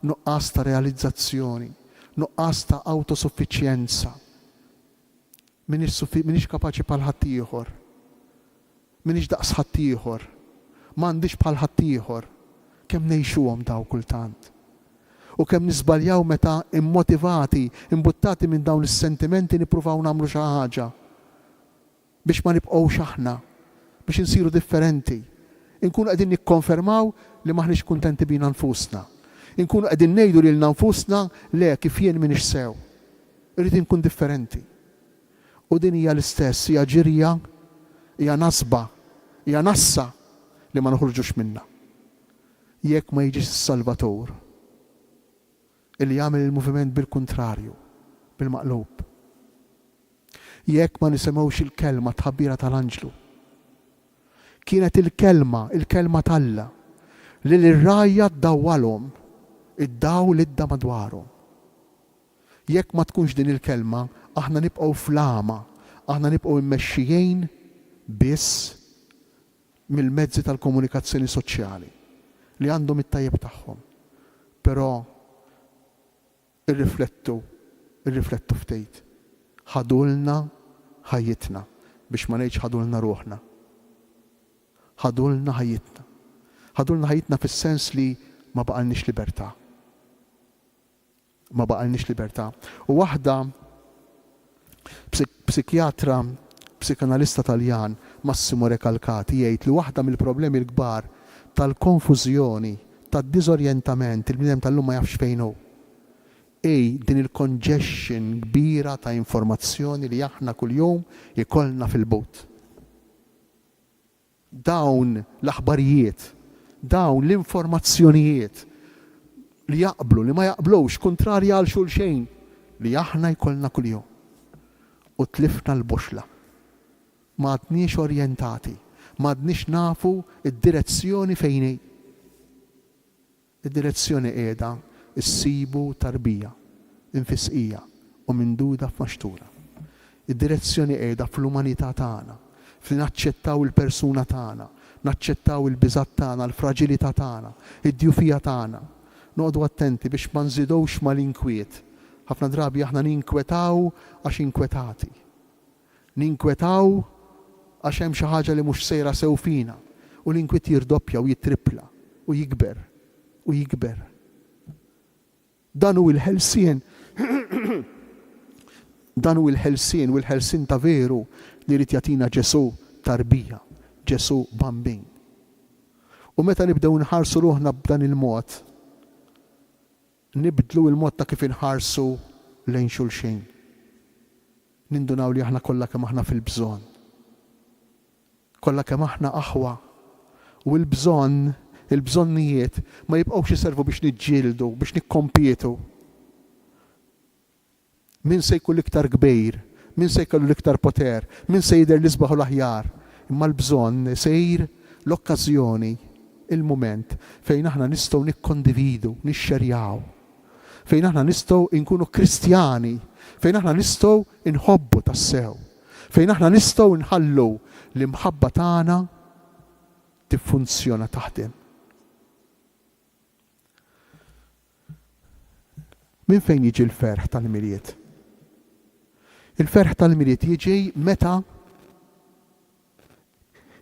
nuqqas ta' realizzazzjoni, nuqqas ta' autosuffiċjenza. Minix kapaċi bħal ħaddieħor. Minix daqs ħaddieħor. M'għandix bħal ħaddieħor. Kemm ngħixuhom daw kultant. U kemm nisbaljaw meta immotivati, imbuttati minn dawn is-sentimenti nippruvaw nagħmlu xi ħaġa biex ma nibqgħux aħna, biex insiru differenti. Inkunu qegħdin nikkonfermaw li maħniex kuntenti bina nfusna. Inkunu qegħdin ngħidu lilna nfusna le kif jien minix sew. Irrid inkun differenti. U din hija l-istess, hija ġirja, hija nasba, hija nassa li ma noħorġux minnha. Jekk ma jiġix is-Salvatur illi jagħmel il-moviment bil-kuntrarju, bil-maqlub. Jekk ma nisimgħux il-kelma tħabbira tal-Anġlu. Kienet il-kelma talla li l-rajja ddawwalhom, id-dawl idda madwarhom. Jekk ma tkunx din il-kelma, aħna nibqgħu flama, aħna nibqgħu mmexxijin biss mill-mezzi tal-komunikazzjoni soċjali li għandhom it-tajjeb tagħhom. Però irriflettu ftejt. Ħadulna ħajjitna biex ma ngħidx ħadulna ruħna. Ħadulna ħajjitna. Ħadulna ħajjitna fis-sens li ma baqalniex libertà. Ma baqalniex libertà. U waħda psikjatra, psikanalista Taljan, Massimo Recalcati, jgħid li waħda mill-problemi l-kbar tal-konfużjoni, tad-diżorjentament, il-bniedem tal-lum ma jafx fejn hu. Din il-congestion kbira ta' informazzjoni li aħna kuljum jkollna fil-bot. Dawn l-aħbarijiet, dawn l-informazzjonijiet li jaqblu, li ma jaqblux, kontrarja għal xulxejn li aħna jkollna kuljum. U tlifna l-boxla. Ma għadniex orjentati, ma għadniex nafu id-direzzjoni fejn. Id-direzzjoni qiegħda issibu tarbija, infisqija u minduda f'maxtura. Id-direzzjoni qiegħda fl-umanità tagħna, fli naċċettaw il-persuna tagħna, naċċettaw il-biżat tagħna, l-fraġilità tagħna, id-djufija tagħna. Noqgħdu attenti biex ma nżidux mal-inkwiet. Ħafna drabi aħna ninkwetaw għax inkwetati. Ninkwetaw għax hemm xi ħaġa li mhux sejra sew fina u l-inkwiet jirdoppja u jittripla u jikber u jikber. Dan hu l-ħelsien dan hu l-ħelsien u l-ħelsien ta' veru li rid jagħtina Ġesu tarbija, Ġesu bambin. U meta nibdew nħarsu ruħna b'dan il-mod, nibdlu il-mod ta' kif inħarsu lejn xulxin. Nindunaw li aħna kollha kemm aħna fil-bżonn. Kollha kemm aħna aħwa u l-bżonn, il-bżonnijiet ma jibqgħux iservu biex niġġieldu, biex nikkompietu. Min se jkun l-iktar kbir, min se jkollu l-iktar poter, min se jidher l-isbaħ u l-aħjar. Imma l-bżonn sejr l-okkażjoni, il-mument fejn aħna nistgħu nikkondividu, nixxerjaw. Fejn aħna nistgħu nkunu Kristjani, fejn aħna nistgħu inħobbu tassew, fejn aħna nistgħu nħallu l-imħabba tagħna tiffunzjona taħdem. Min fejn jiġi l-ferħ tal-miliet? Il-ferħ tal-miliet jiġi meta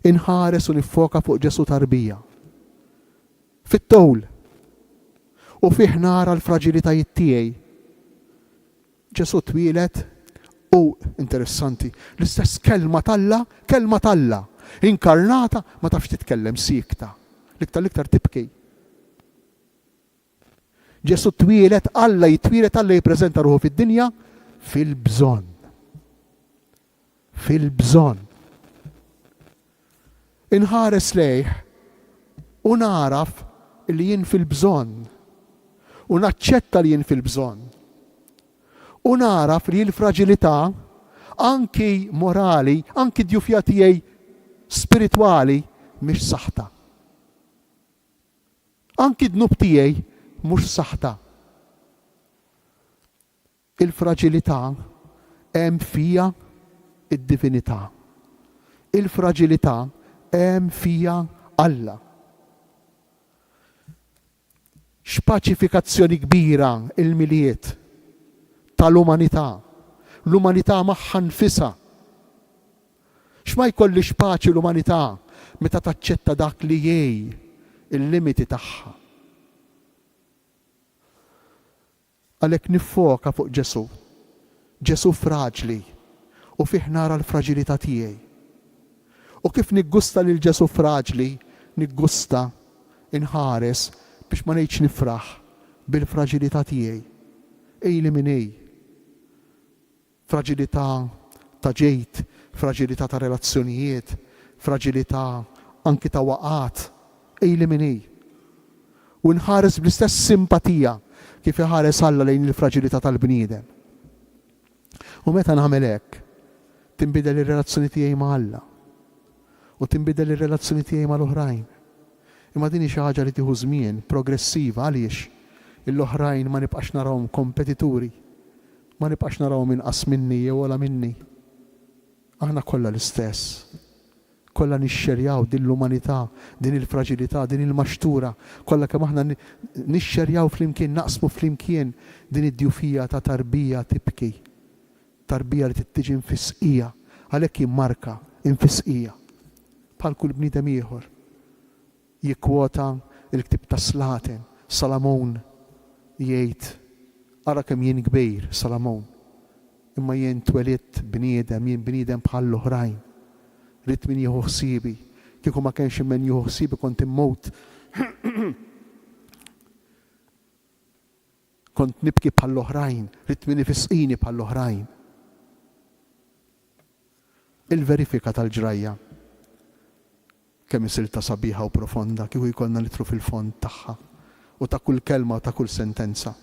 inħares u nifoka fuq Ġesu tarbija. Fit-towl u fih nara l-fraġilitajiet tiegħi. Ġesu twilet u interessanti, l-istess kelma talla, inkarnata ma tafx titkellem sikta, l-iktar tibkej. Ġesu twilet, Alla jitwilet, Alla jippreżenta ruħu fid-dinja fil-bżonn. Fil-bżonn. Inħares lejh u naraf li jien fil-bżonn u naċċetta li jien fil-bżonn. U naraf li l-fraġilità anki morali, anki djufja tiegħi spiritwali mhix saħta. Anki dnub tiegħi mhux saħta. Il-fraġilità hemm fija id-divinità. Il-fraġilità hemm fija Alla. X'paċifikazzjoni kbira il-miliet tal-umanità. L-umanità magħha nfisha. X'ma jkollix paċi l-umanità meta taċċetta dak li jgħid il-limiti tagħha. Għalhekk niffoka fuq Ġesu. Ġesu fraġli u fih nara l-fraġilità tiegħi. U kif niggusta lil Ġesu fraġli, niggusta inħares biex ma ngħidx nifraħ bil-fraġilità tiegħi. Ejli minn fraġilità ta' ġejt, fraġilità ta' relazzjonijiet, fraġilità anki ta' waqat, ejli minn u nħares bl-istess simpatija kif iħares Alla lejn il-fraġilità tal-bniedem. U meta nagħmel hekk, tinbidel ir-relazzjoni tiegħi ma' Alla. u tinbidel ir-relazzjoni tiegħi mal-oħrajn. Imma din hi xi ħaġa li tieħu żmien, progressiva, għaliex l-oħrajn ma nibqax narawhom kompetituri, ma nibqax narawhom inqas minni jew ola minni. Aħna kollha l-istess. Kollha nixxerjaw din l-umanità, din il-fraġilità, din il-maxtura, kollha kemm aħna nixxerjaw flimkien, naqsmu flimkien din id-djufija ta' tarbija tibki. Tarbija li tiġi infisqija, għalhekk jimmarka infisqija. Bħal kull bniedem ieħor. Jikkwota il-ktib ta' Slaten, Salamon jgħid ara kemm jien kbir Salamon. Imma jien twelidt bniedem, jien bniedem bħal l-oħrajn. Rid min jieħu ħsibi, kieku ma kienx min jieħu ħsibi kont immut. Kont nibki bħal l-oħrajn, rid min ifisqini bħal l-oħrajn. Il-verifika tal-ġrajja kemm isilta sabiħa u profonda kieku jkollna nitru fil-fond tagħha u ta' kull kelma u ta' kull sentenza.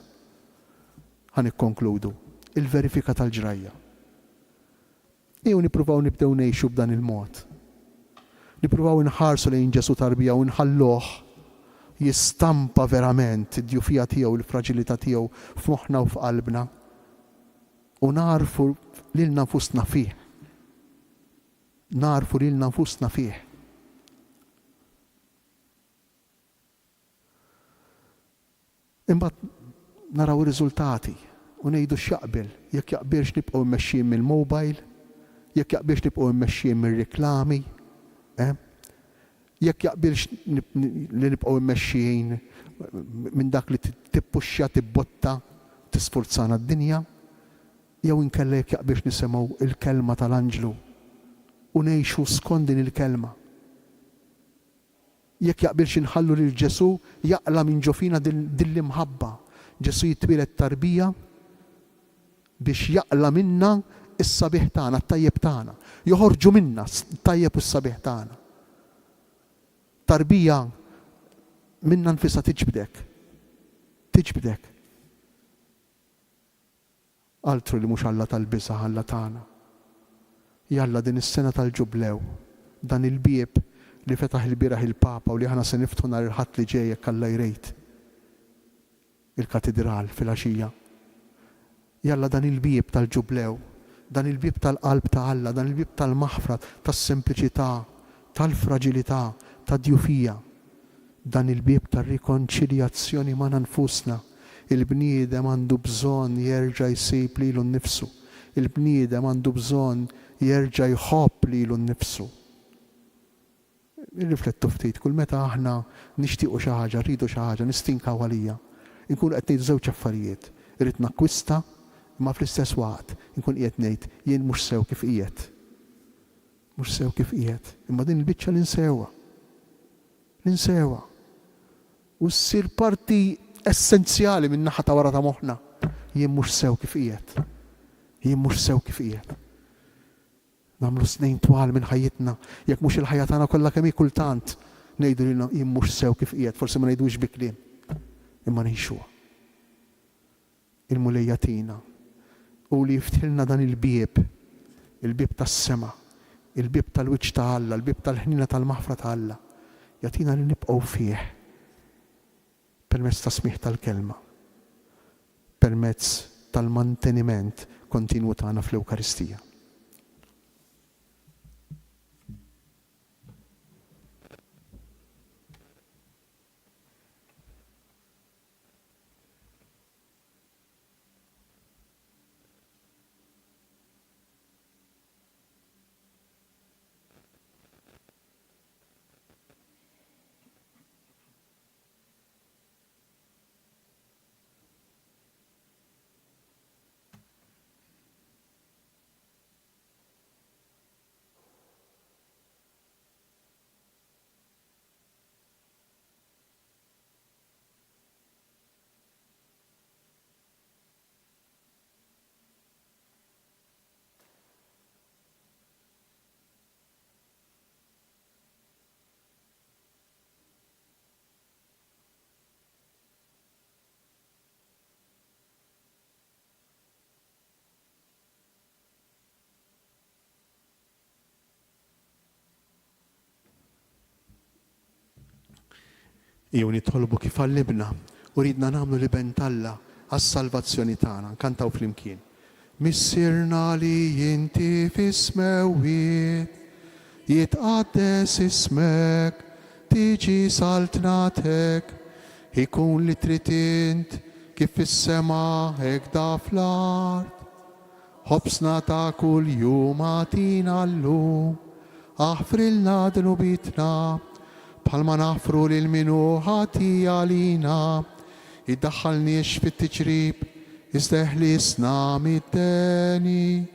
Ħanikkonkludu. Il-verifika tal-ġrajja. Ejju nippruvaw nibdew ngħixu b'dan il-mod. Nippruvaw inħarsu lejn Ġesu tarbija u nħalluh jistampa verament id-djufija tiegħu, il-fraġilità tiegħu f'moħħna u f'qalbna u narfu lilna nfusna fih. Narfu lilna nfusna fih. Imbagħad naraw ir-riżultati u ngħidu x'jaqbel, jekk jaqbilx nibqgħu mmexxijin mill-mobile, jekk jaqbilx nibqgħu mmexxijin mir-riklami, jekk jaqbilx li nibqgħu mmexxijin minn dak li tippuxxa tibbotta tisfurzana d-dinja, jew inkella jekk jaqbilx nisimgħu il-kelma tal-Anġlu u ngħixu skont din il-kelma. Jekk jaqbilx inħallu lil Ġesu jaqla minn ġofina din l-imħabba. Ġesu jitwieled tarbija biex jaqla minna is-sabiħ tagħna, t-tajjeb tagħna. Joħorġu minna t-tajjeb u s-sabiħ tagħna. Tarbija minna nfisha tiġbdek. Tiġbdek. Altru li mhux Alla tal-biża' Alla tagħna. Jalla din is-sena tal-ġublew, dan il-bieb li fetaħ il-bieraħ il-Papa u li ħana se niftħu nhar il-ħadd li ġej jekk Alla jrejt. Il-katedral fil-għaxija. Jalla dan il-bieb tal-ġublew, dan il-bieb tal-qalb ta' Alla, dan il-bieb tal-maħfra, tas-sempliċità, tal-fraġilità, tad-djufija, dan il-bieb tar-rikonċiljazzjoni ma' nfusna. Il-bniedem għandu bżonn jerġa' jsib lilu nnifsu. Il-bniedem għandu bżonn jerġa' jħobb lilu nnifsu. Nirriflettu ftit, kull meta aħna nixtiequ xi ħaġa, rridu xi ħaġa, nistinkaw għalija. Inkun qed ngħid żewġ affarijiet. Irrid nakkwista, imma fl-istess waqt inkun qiegħed ngħid jien mhux sew kif qiegħed. Mhux sew kif qiegħed. Imma din il-biċċa l-insewwa. L-insewwa. U ssir parti essenzjali minn naħa ta' wara ta' moħħna. Jien mhux sew kif qiegħed. Jien mhux sew kif qiegħed. Nagħmlu snin twal minn ħajjitna, jekk mhux il-ħajja tagħna kollha kemm kultant ngħidu lilna jien mhux sew kif qiegħed, forsi ma ngħidux bi kliem. Imma ngħixuha. Il-mulejja tina u li jiftilna dan il-bieb tas-sema, il-bieb tal-wiċċ ta' Alla, il-bieb tal-ħnina tal-maħfra ta' Alla. Jatina li nibqgħu fih permezz ta' smih tal-kelma, permezz tal-manteniment kontinwu tagħna fl-Ewkaristija. Jew nitolbu kif għallibna u ridna nagħmlu li bentalla għas-salvazzjoni tagħna, nkantaw flimkien. Missirna li inti fis-smewiet, jitqaddes ismek, tiġi saltnatek, ikun li trid int kif fis-sema hekk da fl-art. Ħobsna ta' kull jum għatina llum, aħfrilna dnubitna, bħalma naħfru lil minu ħati għalina, iddaħħalniex fit-tiġrib, isteħlisna mit-teni.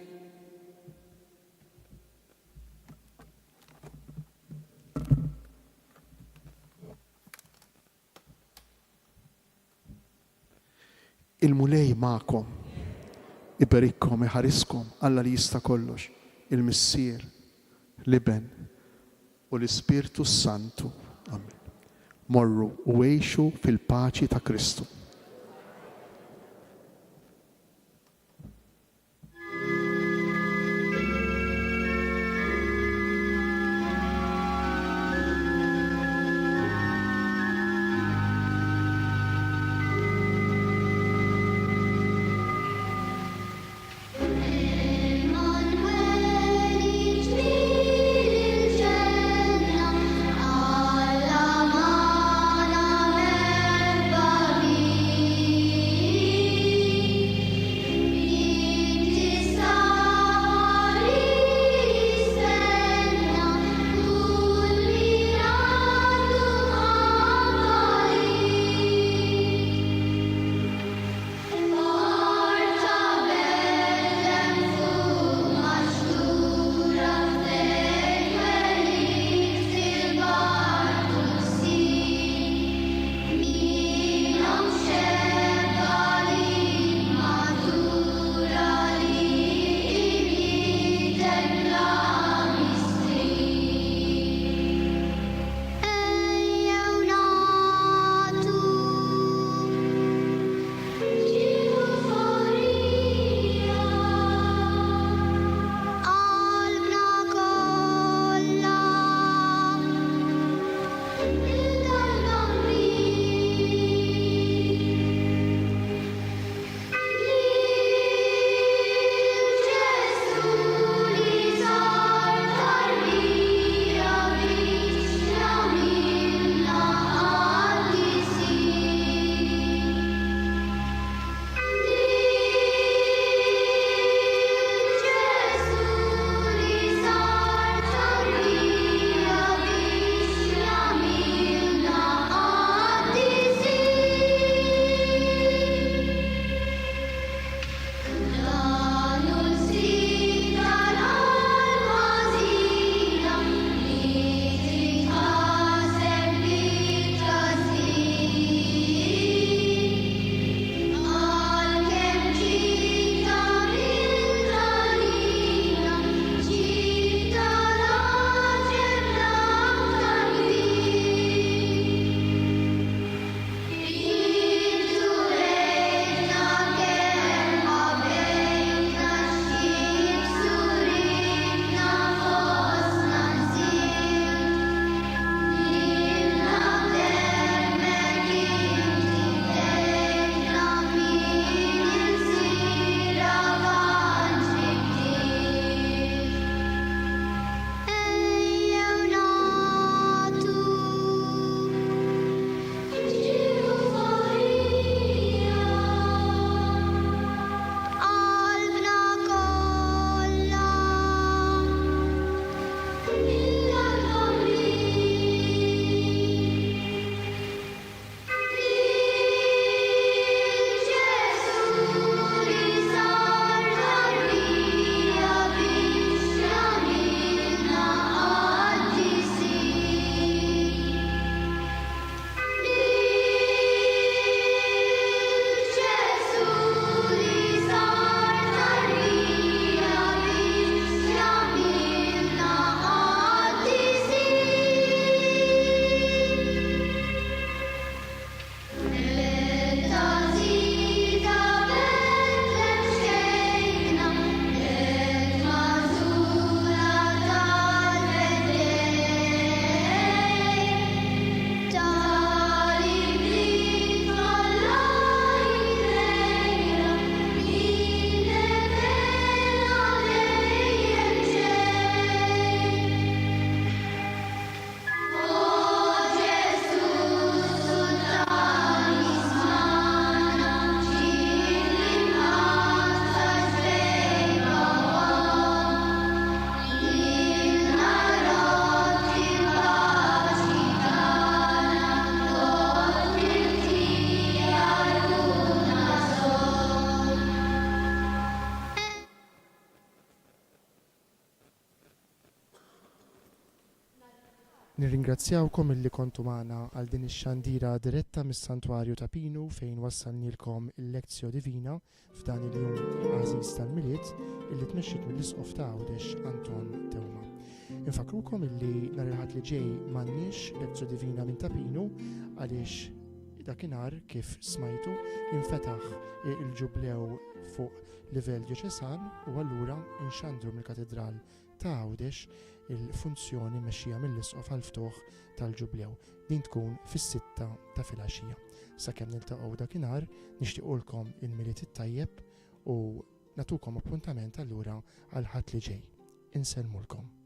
Il-mulej ma'kom, iberikkom, iħariskom, Alla li jista' kollox, il-Missier, l-Iben u l-Ispirtu Santu. Amen. Morru u għejxu fil-paċi ta' Kristu. Alla mana merba Nirringrazzjawkom illi kontu magħna għal din ix-xandira diretta mis-Santwarju ta' Pinu fejn wassalnilkom il-Lezzjo Divina f'dan il-jum għażiż tal-Miliet illi tmexxit mill-Isqof ta' Għawdex Anton Tewma. Infakrukom illi nhar il-ħadd li ġej m'għandniex Lezzjo Divina minn ta' Pinu għaliex dakinhar kif smajtu infetaħ il-ġublew fuq livell ġeċesan u allura inxandru mill-Katedral ta' Għawdex il-funzjoni mexxija mill-Isqof għall-ftuħ tal-ġublew. Din tkun fis-6 ta' filgħaxija. Sakemm niltaqgħu dakinhar nixtiequlkom il-Miliet it-tajjeb u natukom appuntament allura għal ħadd li ġej. Insellmulkom.